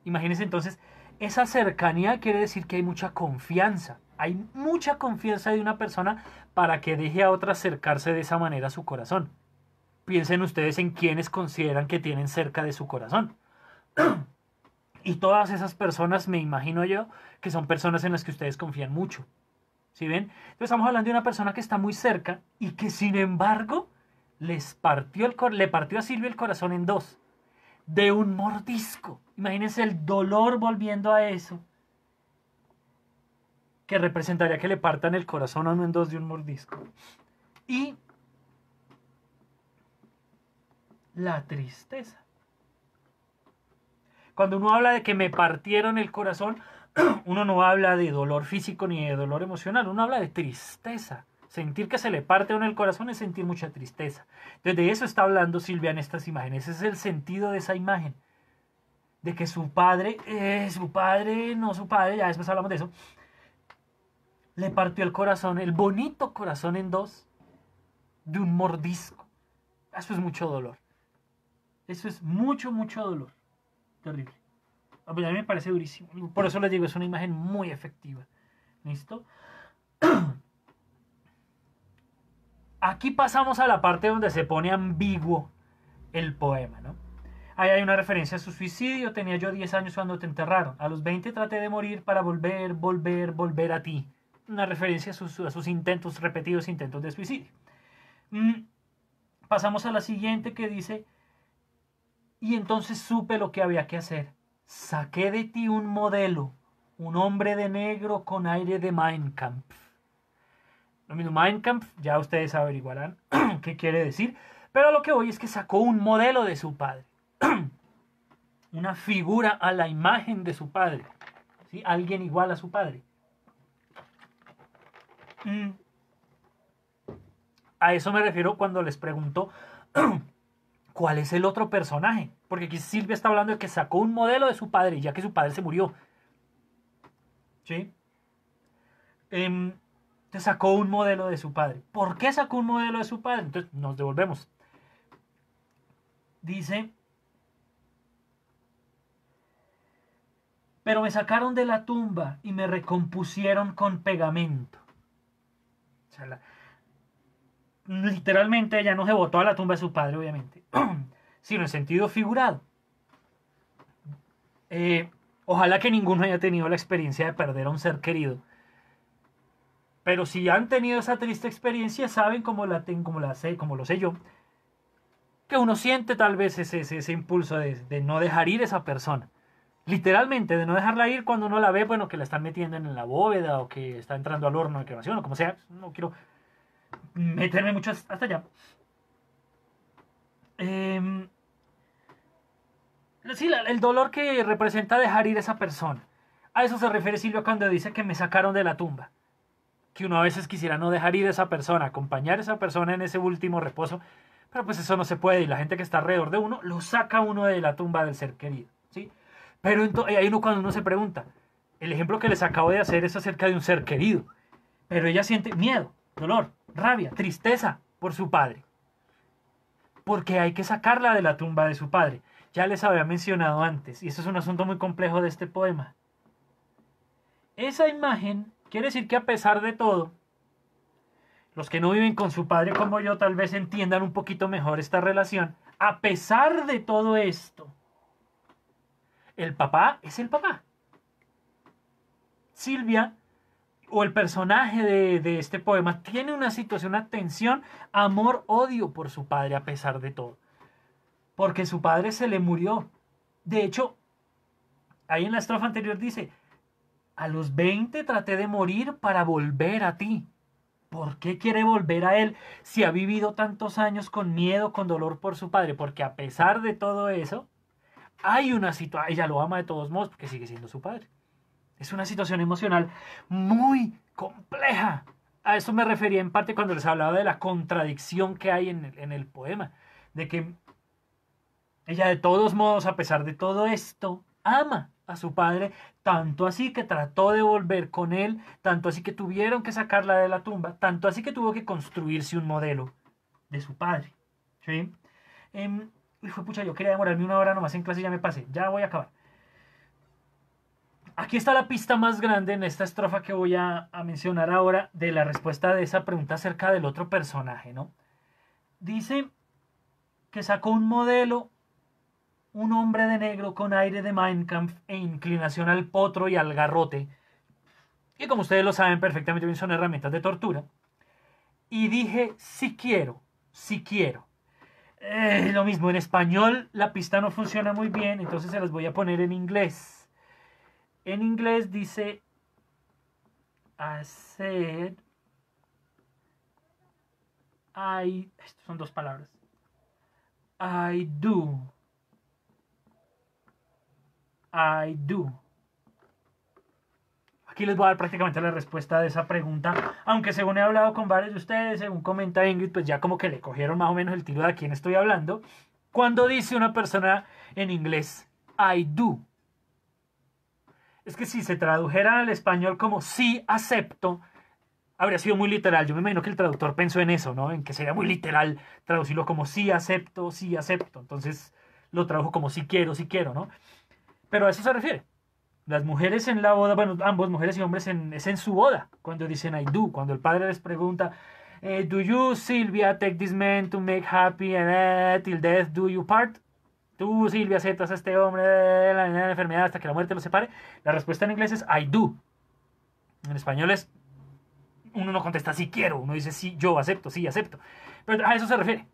Imagínense entonces, esa cercanía quiere decir que hay mucha confianza. Hay mucha confianza de una persona para que deje a otra acercarse de esa manera a su corazón. Piensen ustedes en quienes consideran que tienen cerca de su corazón. Y todas esas personas, me imagino yo, que son personas en las que ustedes confían mucho. ¿Sí ven? Entonces estamos hablando de una persona que está muy cerca y que sin embargo le partió a Silvia el corazón en dos. De un mordisco. Imagínense el dolor volviendo a eso. Que representaría que le partan el corazón a uno en dos de un mordisco. Y la tristeza. Cuando uno habla de que me partieron el corazón, uno no habla de dolor físico ni de dolor emocional, uno habla de tristeza. Sentir que se le parte a uno el corazón es sentir mucha tristeza. Entonces de eso está hablando Silvia en estas imágenes. Ese es el sentido de esa imagen. De que su padre, ya después hablamos de eso, le partió el corazón, el bonito corazón en dos, de un mordisco. Eso es mucho dolor. Eso es mucho, mucho dolor. Terrible. A mí me parece durísimo. Por eso les digo, es una imagen muy efectiva. ¿Listo? Aquí pasamos a la parte donde se pone ambiguo el poema, ¿no? Ahí hay una referencia a su suicidio. Tenía yo 10 años cuando te enterraron. A los 20 traté de morir para volver a ti. Una referencia a sus intentos, repetidos intentos de suicidio. Pasamos a la siguiente que dice: y entonces supe lo que había que hacer. Saqué de ti un modelo, un hombre de negro con aire de Mein Kampf. Lo mismo, Mein Kampf, ya ustedes averiguarán qué quiere decir. Pero lo que voy es que sacó un modelo de su padre. Una figura a la imagen de su padre. ¿Sí? Alguien igual a su padre. A eso me refiero cuando les pregunto ¿cuál es el otro personaje? Porque aquí Silvia está hablando de que sacó un modelo de su padre, ya que su padre se murió. ¿Sí? Te sacó un modelo de su padre. ¿Por qué sacó un modelo de su padre? Entonces nos devolvemos. Dice: pero me sacaron de la tumba y me recompusieron con pegamento. O sea, literalmente ella no se botó a la tumba de su padre, obviamente, sino en sentido figurado. Ojalá que ninguno haya tenido la experiencia de perder a un ser querido. Pero si han tenido esa triste experiencia, saben como lo sé yo, que uno siente tal vez ese impulso de no dejar ir a esa persona. Literalmente, de no dejarla ir cuando uno la ve, bueno, que la están metiendo en la bóveda o que está entrando al horno de cremación o como sea. No quiero meterme mucho hasta allá. Sí, el dolor que representa dejar ir a esa persona. A eso se refiere Silvia cuando dice que me sacaron de la tumba. Que uno a veces quisiera no dejar ir a esa persona, acompañar a esa persona en ese último reposo, pero pues eso no se puede y la gente que está alrededor de uno lo saca uno de la tumba del ser querido, ¿sí? Pero ahí cuando uno se pregunta, el ejemplo que les acabo de hacer es acerca de un ser querido, pero ella siente miedo, dolor, rabia, tristeza por su padre, porque hay que sacarla de la tumba de su padre. Ya les había mencionado antes, y eso es un asunto muy complejo de este poema. Esa imagen quiere decir que a pesar de todo, los que no viven con su padre como yo tal vez entiendan un poquito mejor esta relación. A pesar de todo esto, el papá es el papá. Silvia, o el personaje de este poema, tiene una situación, una tensión, amor, odio por su padre a pesar de todo. Porque su padre se le murió. De hecho, ahí en la estrofa anterior dice: a los 20 traté de morir para volver a ti. ¿Por qué quiere volver a él si ha vivido tantos años con miedo, con dolor por su padre? Porque a pesar de todo eso, hay una situación, ella lo ama de todos modos porque sigue siendo su padre. Es una situación emocional muy compleja. A eso me refería en parte cuando les hablaba de la contradicción que hay en el poema. De que ella de todos modos, a pesar de todo esto, ama a su padre, tanto así que trató de volver con él, tanto así que tuvieron que sacarla de la tumba, tanto así que tuvo que construirse un modelo de su padre. ¿Sí? Hijo, pucha, yo quería demorarme una hora nomás en clase y ya me pasé, ya voy a acabar. Aquí está la pista más grande en esta estrofa que voy a mencionar ahora de la respuesta de esa pregunta acerca del otro personaje, ¿no? Dice que sacó un modelo, un hombre de negro con aire de Mein Kampf e inclinación al potro y al garrote, que como ustedes lo saben perfectamente bien son herramientas de tortura, y dije: sí quiero, sí quiero. Lo mismo, en español la pista no funciona muy bien, entonces se las voy a poner en inglés. En inglés dice: I said, estos son dos palabras. I do. I do. Aquí les voy a dar prácticamente la respuesta de esa pregunta, aunque según he hablado con varios de ustedes, según comenta Ingrid, pues ya como que le cogieron más o menos el tiro de a quién estoy hablando. Cuando dice una persona en inglés I do, es que si se tradujera al español como sí acepto, habría sido muy literal. Yo me imagino que el traductor pensó en eso, ¿no? En que sería muy literal traducirlo como sí acepto, sí acepto. Entonces lo tradujo como sí quiero, ¿no? Pero a eso se refiere. Las mujeres en la boda, bueno, ambos, mujeres y hombres, es en su boda, cuando dicen I do, cuando el padre les pregunta, do you, Silvia, take this man to make happy and till death do you part? Tú, Silvia, aceptas a este hombre de la enfermedad hasta que la muerte los separe. La respuesta en inglés es I do. En español es, uno no contesta sí quiero, uno dice sí, yo acepto, sí acepto. Pero a eso se refiere.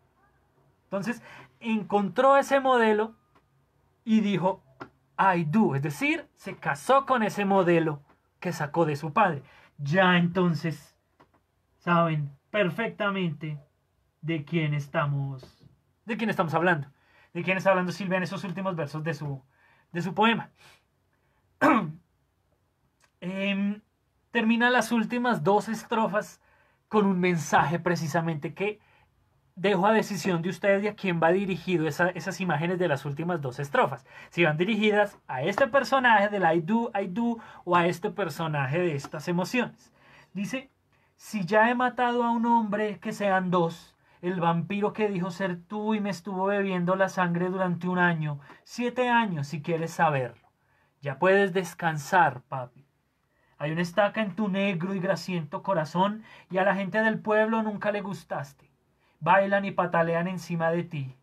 Entonces, encontró ese modelo y dijo I do, es decir, se casó con ese modelo que sacó de su padre. Ya entonces saben perfectamente de quién estamos hablando. De quién está hablando Silvia en esos últimos versos de su poema. Termina las últimas dos estrofas con un mensaje precisamente que dejo a decisión de ustedes y a quién va dirigido esas imágenes de las últimas dos estrofas. Si van dirigidas a este personaje del I do, o a este personaje de estas emociones. Dice, si ya he matado a un hombre, que sean dos, el vampiro que dijo ser tú y me estuvo bebiendo la sangre durante 1 año, 7 años si quieres saberlo. Ya puedes descansar, papi. Hay una estaca en tu negro y grasiento corazón y a la gente del pueblo nunca le gustaste. Bailan y patalean encima de ti.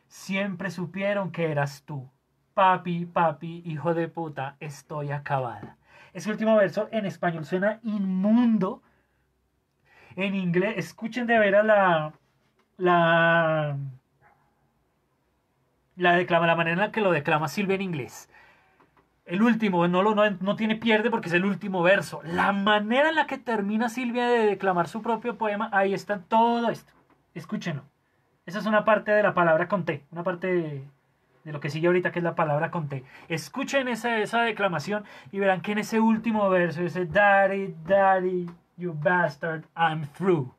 Siempre supieron que eras tú. Papi, papi, hijo de puta, estoy acabada. Ese último verso en español suena inmundo. En inglés, escuchen de veras la manera en la que lo declama Silvia en inglés. El último, no tiene pierde porque es el último verso. La manera en la que termina Silvia de declamar su propio poema, ahí está todo esto. Escúchenlo. Esa es una parte de la palabra con T, una parte de lo que sigue ahorita, que es la palabra con T. Escuchen esa declamación y verán que en ese último verso dice, Daddy, Daddy, you bastard, I'm through.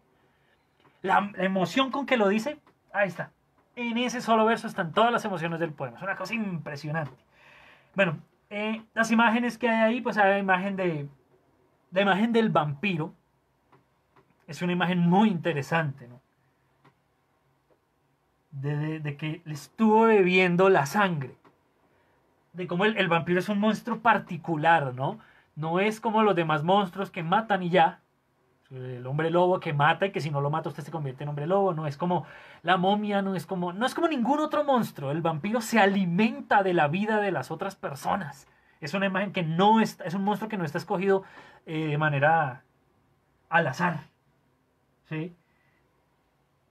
La emoción con que lo dice, ahí está. En ese solo verso están todas las emociones del poema. Es una cosa impresionante. Bueno, las imágenes que hay ahí, pues hay la imagen del vampiro. Es una imagen muy interesante, ¿no? De que le estuvo bebiendo la sangre. De cómo el vampiro es un monstruo particular, ¿no? No es como los demás monstruos que matan y ya. El hombre lobo que mata y que si no lo mata usted se convierte en hombre lobo. No es como la momia, no es como ningún otro monstruo. El vampiro se alimenta de la vida de las otras personas. Es una imagen que es un monstruo que no está escogido de manera al azar. ¿Sí?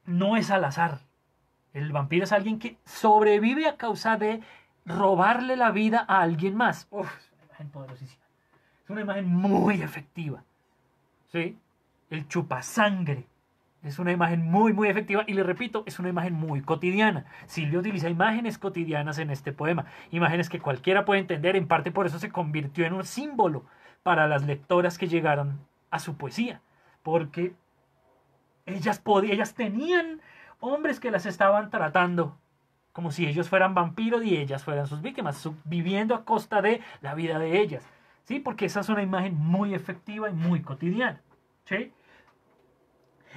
No es al azar. El vampiro es alguien que sobrevive a causa de robarle la vida a alguien más. Uf, es una imagen poderosísima. Es una imagen muy efectiva. ¿Sí? El chupasangre. Es una imagen muy, muy efectiva y le repito, es una imagen muy cotidiana. Silvia utiliza imágenes cotidianas en este poema. Imágenes que cualquiera puede entender, en parte por eso se convirtió en un símbolo para las lectoras que llegaron a su poesía. Porque ellas tenían hombres que las estaban tratando como si ellos fueran vampiros y ellas fueran sus víctimas, viviendo a costa de la vida de ellas. ¿Sí? Porque esa es una imagen muy efectiva y muy cotidiana. ¿Sí?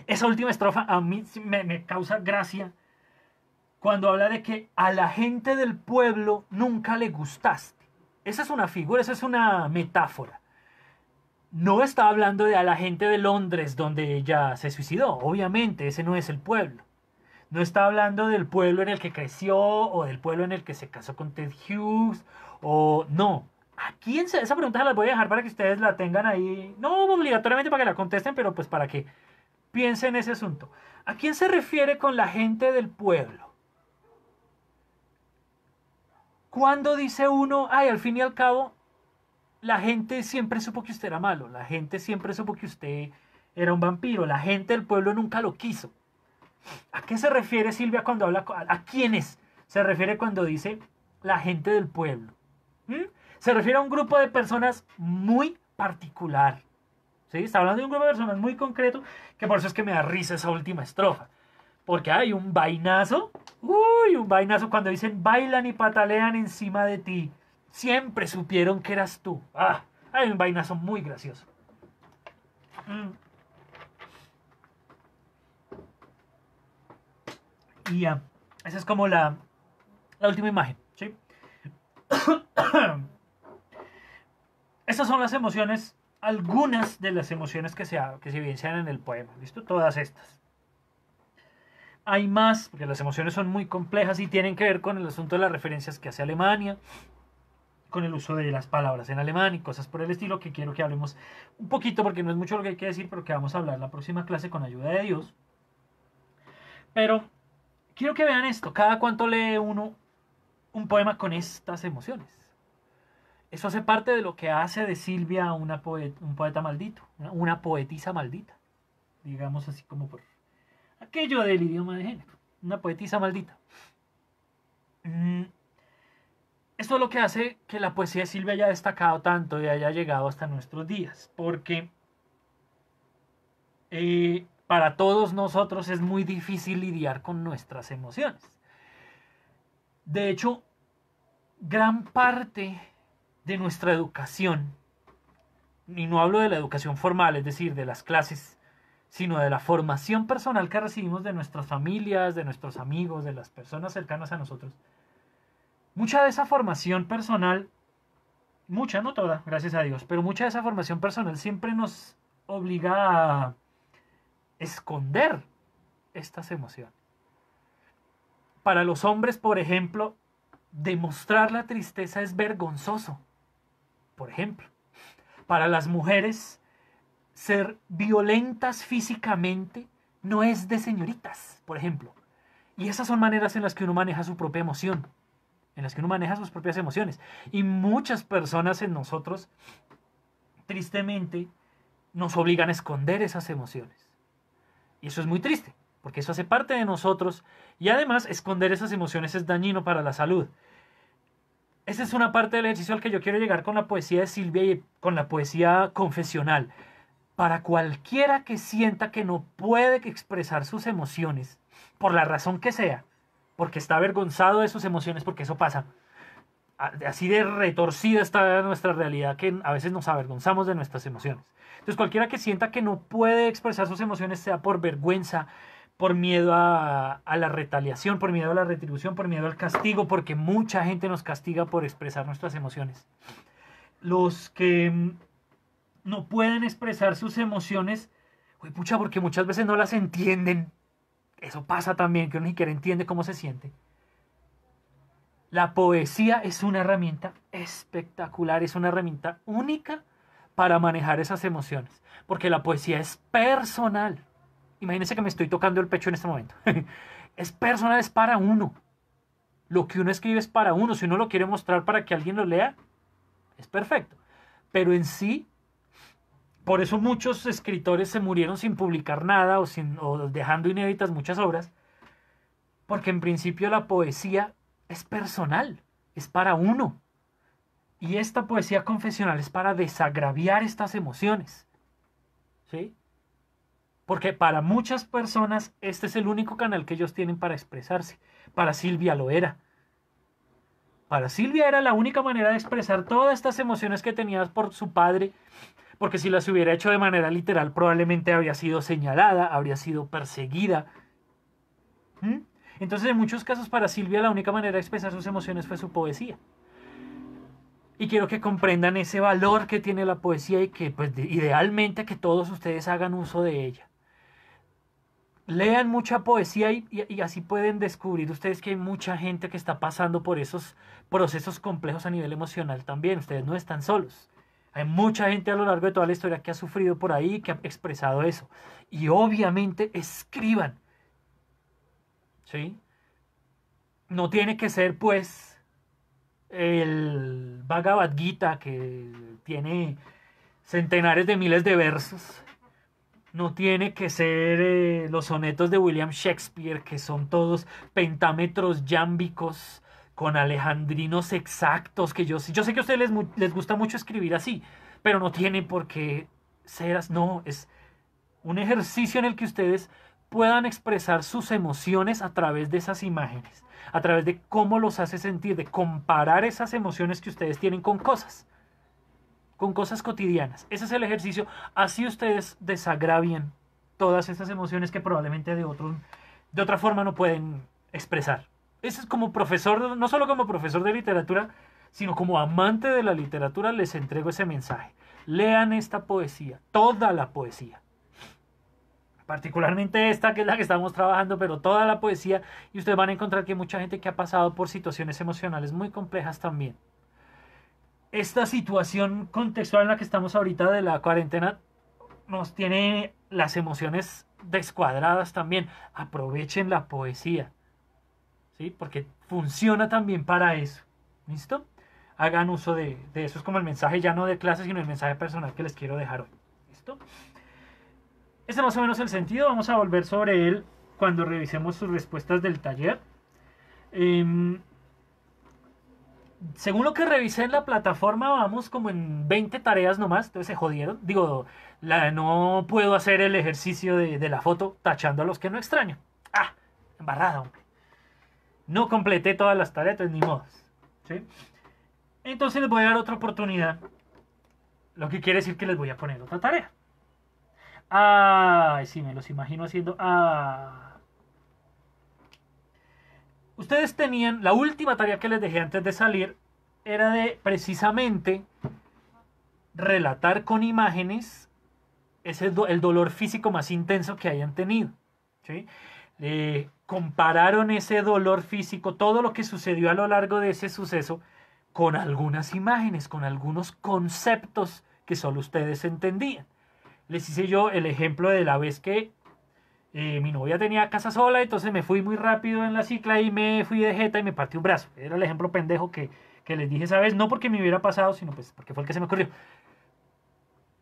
Esa última estrofa a mí me causa gracia cuando habla de que a la gente del pueblo nunca le gustaste. Esa es una figura, esa es una metáfora. No está hablando de a la gente de Londres donde ella se suicidó. Obviamente, ese no es el pueblo. No está hablando del pueblo en el que creció o del pueblo en el que se casó con Ted Hughes. O no. Esa pregunta se la voy a dejar para que ustedes la tengan ahí. No obligatoriamente para que la contesten, pero pues para que piensen en ese asunto. ¿A quién se refiere con la gente del pueblo? Cuando dice uno, ay, al fin y al cabo, la gente siempre supo que usted era malo. La gente siempre supo que usted era un vampiro. La gente del pueblo nunca lo quiso. ¿A qué se refiere Silvia cuando habla? ¿A quiénes se refiere cuando dice la gente del pueblo? Se refiere a un grupo de personas muy particular. ¿Sí? Está hablando de un grupo de personas muy concreto, que por eso es que me da risa esa última estrofa. Porque hay un vainazo. Un vainazo cuando dicen bailan y patalean encima de ti. Siempre supieron que eras tú. Hay un vainazo muy gracioso. Y esa es como la última imagen, ¿sí? Estas son las emociones, algunas de las emociones que se evidencian en el poema, ¿listo? Todas estas. Hay más, porque las emociones son muy complejas y tienen que ver con el asunto de las referencias que hace Alemania, con el uso de las palabras en alemán y cosas por el estilo, que quiero que hablemos un poquito, porque no es mucho lo que hay que decir, pero que vamos a hablar la próxima clase con ayuda de Dios. Pero quiero que vean esto, cada cuánto lee uno un poema con estas emociones. Eso hace parte de lo que hace de Silvia un poeta maldito, una poetisa maldita, digamos así como por aquello del idioma de género, una poetisa maldita. Esto es lo que hace que la poesía de Silvia haya destacado tanto y haya llegado hasta nuestros días, porque para todos nosotros es muy difícil lidiar con nuestras emociones. De hecho, gran parte de nuestra educación, y no hablo de la educación formal, es decir, de las clases, sino de la formación personal que recibimos de nuestras familias, de nuestros amigos, de las personas cercanas a nosotros. Mucha de esa formación personal, mucha, no toda, gracias a Dios, pero mucha de esa formación personal siempre nos obliga a esconder estas emociones. Para los hombres, por ejemplo, demostrar la tristeza es vergonzoso. Por ejemplo, para las mujeres, ser violentas físicamente no es de señoritas, por ejemplo. Y esas son maneras en las que uno maneja su propia emoción, en las que uno maneja sus propias emociones. Y muchas personas en nosotros, tristemente, nos obligan a esconder esas emociones. Y eso es muy triste, porque eso hace parte de nosotros. Y además, esconder esas emociones es dañino para la salud. Esa es una parte del ejercicio al que yo quiero llegar con la poesía de Silvia y con la poesía confesional. Para cualquiera que sienta que no puede expresar sus emociones, por la razón que sea, porque está avergonzado de sus emociones, porque eso pasa, así de retorcida está nuestra realidad que a veces nos avergonzamos de nuestras emociones. Entonces cualquiera que sienta que no puede expresar sus emociones, sea por vergüenza, por miedo a la retaliación, por miedo a la retribución, por miedo al castigo, porque mucha gente nos castiga por expresar nuestras emociones. Los que no pueden expresar sus emociones, uy, pucha, porque muchas veces no las entienden. Eso pasa también, que uno ni siquiera entiende cómo se siente. La poesía es una herramienta espectacular, es una herramienta única para manejar esas emociones, porque la poesía es personal. Imagínense que me estoy tocando el pecho en este momento. Es personal, es para uno. Lo que uno escribe es para uno. Si uno lo quiere mostrar para que alguien lo lea, es perfecto. Pero en sí, por eso muchos escritores se murieron sin publicar nada o dejando inéditas muchas obras, porque en principio la poesía es personal, es para uno. Y esta poesía confesional es para desagraviar estas emociones. ¿Sí? Porque para muchas personas este es el único canal que ellos tienen para expresarse. Para Silvia lo era. Para Silvia era la única manera de expresar todas estas emociones que tenía por su padre, porque si las hubiera hecho de manera literal probablemente habría sido señalada, habría sido perseguida. Entonces en muchos casos para Silvia la única manera de expresar sus emociones fue su poesía. Y quiero que comprendan ese valor que tiene la poesía y que pues idealmente que todos ustedes hagan uso de ella. Lean mucha poesía y así pueden descubrir ustedes que hay mucha gente que está pasando por esos procesos complejos a nivel emocional también. Ustedes no están solos. Hay mucha gente a lo largo de toda la historia que ha sufrido por ahí, que ha expresado eso. Y obviamente escriban. ¿Sí? No tiene que ser pues el Bhagavad Gita que tiene centenares de miles de versos. No tiene que ser los sonetos de William Shakespeare, que son todos pentámetros yámbicos con alejandrinos exactos, que yo sé que a ustedes les gusta mucho escribir así, pero no tiene por qué ser así. No, es un ejercicio en el que ustedes puedan expresar sus emociones a través de esas imágenes, a través de cómo los hace sentir, de comparar esas emociones que ustedes tienen con cosas cotidianas. Ese es el ejercicio. Así ustedes desagravian todas esas emociones que probablemente de otra forma no pueden expresar. Eso es como profesor, no solo como profesor de literatura, sino como amante de la literatura, les entrego ese mensaje. Lean esta poesía, toda la poesía. Particularmente esta, que es la que estamos trabajando, pero toda la poesía, y ustedes van a encontrar que hay mucha gente que ha pasado por situaciones emocionales muy complejas también. Esta situación contextual en la que estamos ahorita de la cuarentena nos tiene las emociones descuadradas también. Aprovechen la poesía, ¿sí? Porque funciona también para eso. ¿Listo? Hagan uso de eso. Es como el mensaje ya no de clase, sino el mensaje personal que les quiero dejar hoy. ¿Listo? Este es más o menos el sentido. Vamos a volver sobre él cuando revisemos sus respuestas del taller. Según lo que revisé en la plataforma, vamos como en 20 tareas nomás. Entonces se jodieron. Digo, no puedo hacer el ejercicio de la foto tachando a los que no extraño. Ah, embarrada, hombre. No completé todas las tareas, entonces ni modo. ¿Sí? Entonces les voy a dar otra oportunidad. Lo que quiere decir que les voy a poner otra tarea. Ay, sí, me los imagino haciendo. Ustedes tenían, la última tarea que les dejé antes de salir era de precisamente relatar con imágenes el dolor físico más intenso que hayan tenido. ¿Sí? Compararon ese dolor físico, todo lo que sucedió a lo largo de ese suceso, con algunas imágenes, con algunos conceptos que solo ustedes entendían. Les hice yo el ejemplo de la vez que mi novia tenía casa sola, entonces me fui muy rápido en la cicla y me fui de jeta y me partí un brazo. Era el ejemplo pendejo que les dije esa vez, no porque me hubiera pasado, sino pues porque fue el que se me ocurrió.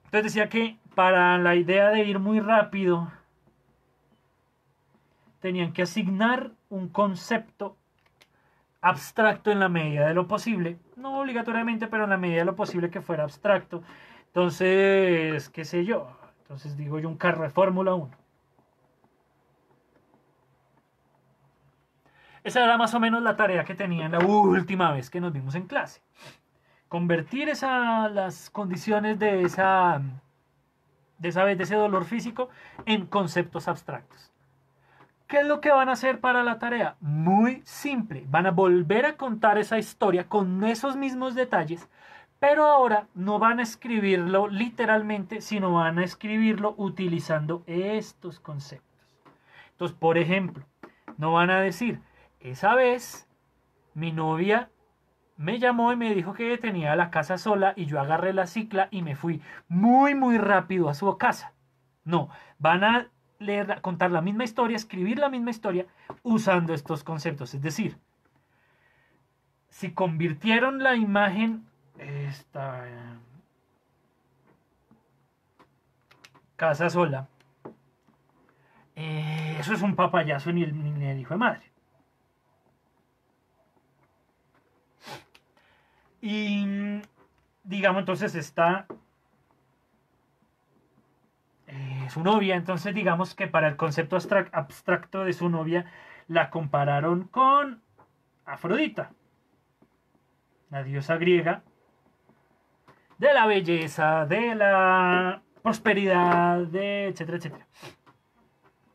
Entonces decía que para la idea de ir muy rápido, tenían que asignar un concepto abstracto en la medida de lo posible, no obligatoriamente, pero en la medida de lo posible que fuera abstracto. Entonces, qué sé yo, entonces digo yo un carro de Fórmula 1. Esa era más o menos la tarea que tenían la última vez que nos vimos en clase. Convertir las condiciones de ese dolor físico en conceptos abstractos. ¿Qué es lo que van a hacer para la tarea? Muy simple. Van a volver a contar esa historia con esos mismos detalles, pero ahora no van a escribirlo literalmente, sino van a escribirlo utilizando estos conceptos. Entonces, por ejemplo, no van a decir, esa vez mi novia me llamó y me dijo que tenía la casa sola y yo agarré la cicla y me fui muy muy rápido a su casa. No, van a contar la misma historia, escribir la misma historia usando estos conceptos. Es decir, si convirtieron la imagen casa sola, eso es un papayazo ni el hijo de madre. Y digamos entonces está su novia, entonces digamos que para el concepto abstracto de su novia la compararon con Afrodita, la diosa griega de la belleza, de la prosperidad, de etcétera, etcétera.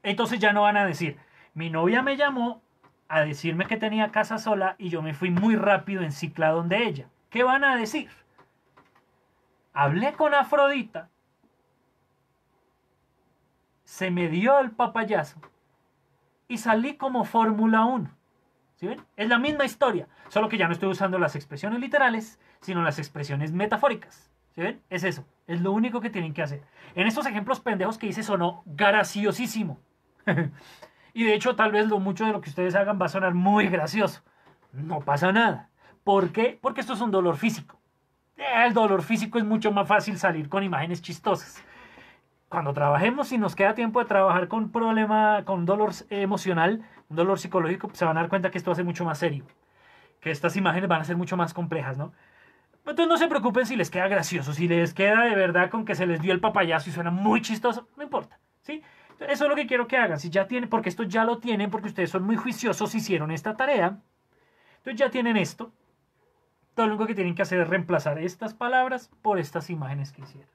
Entonces ya no van a decir, mi novia me llamó a decirme que tenía casa sola y yo me fui muy rápido en cicla donde ella. ¿Qué van a decir? Hablé con Afrodita, se me dio el papayazo y salí como Fórmula 1. ¿Sí ven? Es la misma historia, solo que ya no estoy usando las expresiones literales, sino las expresiones metafóricas. ¿Sí ven? Es eso, es lo único que tienen que hacer. En estos ejemplos pendejos que hice sonó graciosísimo. Y de hecho, tal vez mucho de lo que ustedes hagan va a sonar muy gracioso. No pasa nada. ¿Por qué? Porque esto es un dolor físico. El dolor físico es mucho más fácil salir con imágenes chistosas. Cuando trabajemos, si nos queda tiempo de trabajar con problema, con dolor emocional, un dolor psicológico, se van a dar cuenta que esto va a ser mucho más serio. Que estas imágenes van a ser mucho más complejas, ¿no? Entonces no se preocupen si les queda gracioso, si les queda de verdad con que se les dio el papayazo y suena muy chistoso, no importa, ¿sí? Eso es lo que quiero que hagan. Si ya tienen, porque esto ya lo tienen, porque ustedes son muy juiciosos, hicieron esta tarea. Entonces ya tienen esto. Todo lo único que tienen que hacer es reemplazar estas palabras por estas imágenes que hicieron.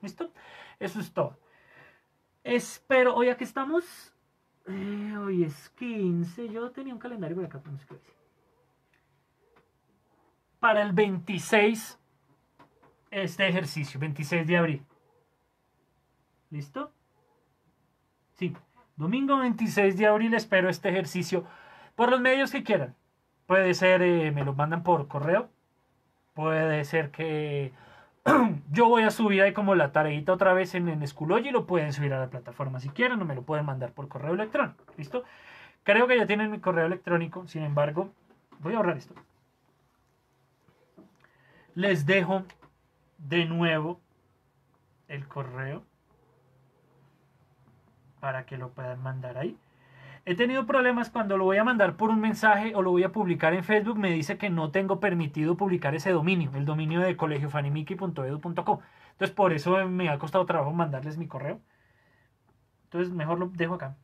¿Listo? Eso es todo. Espero, hoy aquí estamos. Hoy es 15. Yo tenía un calendario por acá, pero no sé qué decir. Para el 26, este ejercicio, 26 de abril. ¿Listo? Sí. Domingo 26 de abril espero este ejercicio por los medios que quieran. Puede ser, me lo mandan por correo. Puede ser que yo voy a subir ahí como la tareita otra vez en Schoology y lo pueden subir a la plataforma si quieren o me lo pueden mandar por correo electrónico. ¿Listo? Creo que ya tienen mi correo electrónico. Sin embargo, voy a ahorrar esto. Les dejo de nuevo el correo para que lo puedan mandar ahí. He tenido problemas cuando lo voy a mandar por un mensaje o lo voy a publicar en Facebook. Me dice que no tengo permitido publicar ese dominio, el dominio de colegiofanimiki.edu.co. Entonces, por eso me ha costado trabajo mandarles mi correo. Entonces, mejor lo dejo acá.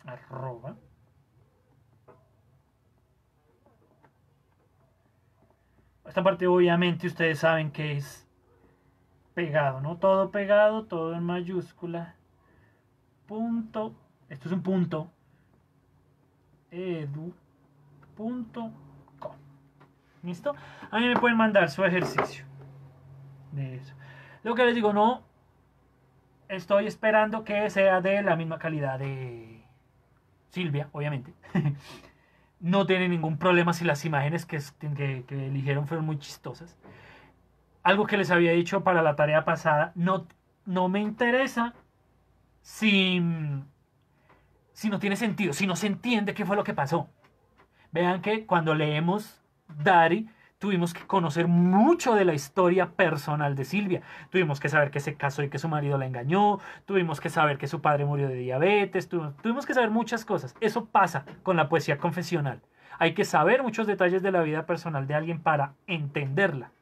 Arroba. Esta parte, obviamente, ustedes saben que es pegado, ¿no? Todo pegado, todo en mayúscula. Punto. Esto es un punto. edu.co. ¿Listo? A mí me pueden mandar su ejercicio de eso. Lo que les digo, no estoy esperando que sea de la misma calidad de Silvia, obviamente. No tiene ningún problema si las imágenes que eligieron fueron muy chistosas. Algo que les había dicho para la tarea pasada, no me interesa si, si no tiene sentido, si no se entiende qué fue lo que pasó. Vean que cuando leemos Dari, tuvimos que conocer mucho de la historia personal de Silvia. Tuvimos que saber que se casó y que su marido la engañó. Tuvimos que saber que su padre murió de diabetes. Tuvimos que saber muchas cosas. Eso pasa con la poesía confesional. Hay que saber muchos detalles de la vida personal de alguien para entenderla.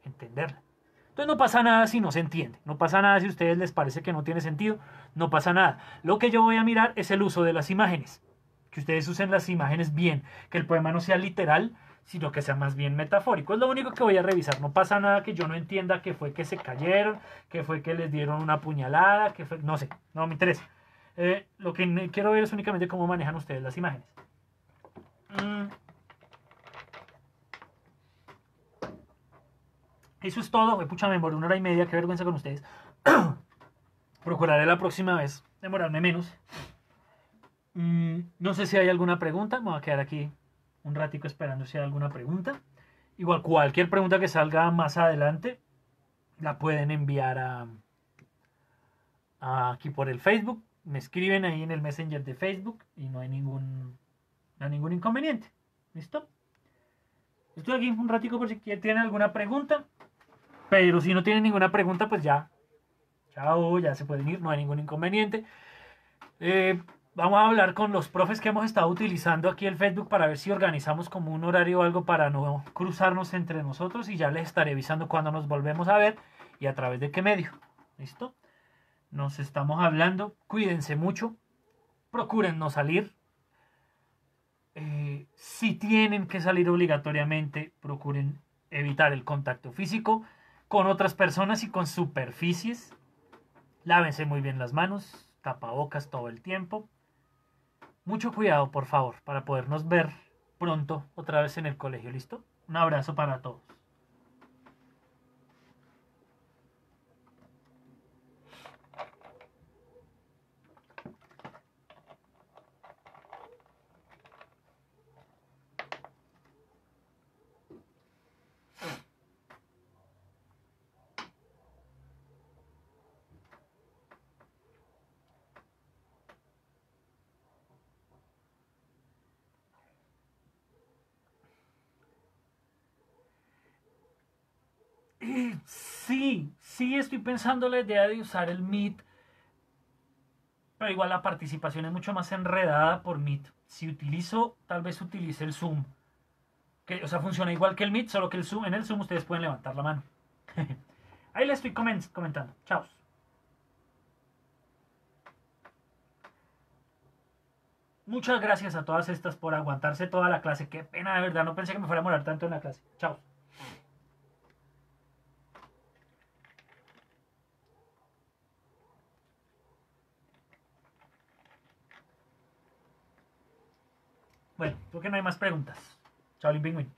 Entenderla. Entonces no pasa nada si no se entiende. No pasa nada si a ustedes les parece que no tiene sentido. No pasa nada. Lo que yo voy a mirar es el uso de las imágenes. Que ustedes usen las imágenes bien. Que el poema no sea literal, sino que sea más bien metafórico. Es lo único que voy a revisar. No pasa nada que yo no entienda que fue que se cayeron, que fue que les dieron una puñalada, que fue... No sé, no me interesa. Lo que quiero ver es únicamente cómo manejan ustedes las imágenes. Eso es todo. Pucha, me demoré 1 hora y media. Qué vergüenza con ustedes. Procuraré la próxima vez demorarme menos. No sé si hay alguna pregunta. Me voy a quedar aquí un ratico esperando si hay alguna pregunta. Igual cualquier pregunta que salga más adelante la pueden enviar aquí por el Facebook. Me escriben ahí en el Messenger de Facebook y no hay ningún inconveniente. ¿Listo? Estoy aquí un ratico por si tienen alguna pregunta. Pero si no tienen ninguna pregunta, pues ya. Chao, ya se pueden ir, no hay ningún inconveniente. Vamos a hablar con los profes que hemos estado utilizando aquí el Facebook para ver si organizamos como un horario o algo para no cruzarnos entre nosotros y ya les estaré avisando cuando nos volvemos a ver y a través de qué medio. ¿Listo? Nos estamos hablando. Cuídense mucho. Procuren no salir. Si tienen que salir obligatoriamente, procuren evitar el contacto físico con otras personas y con superficies. Lávense muy bien las manos, tapabocas todo el tiempo. Mucho cuidado, por favor, para podernos ver pronto otra vez en el colegio, ¿listo? Un abrazo para todos. Sí, estoy pensando la idea de usar el Meet, pero igual la participación es mucho más enredada por Meet. Si utilizo, tal vez utilice el Zoom. Que, o sea, funciona igual que el Meet, solo que en el Zoom ustedes pueden levantar la mano. Ahí les estoy comentando. Chao. Muchas gracias a todas estas por aguantarse toda la clase. Qué pena, de verdad. No pensé que me fuera a morar tanto en la clase. Chao. Bueno, creo que no hay más preguntas. Chao, Pingüín.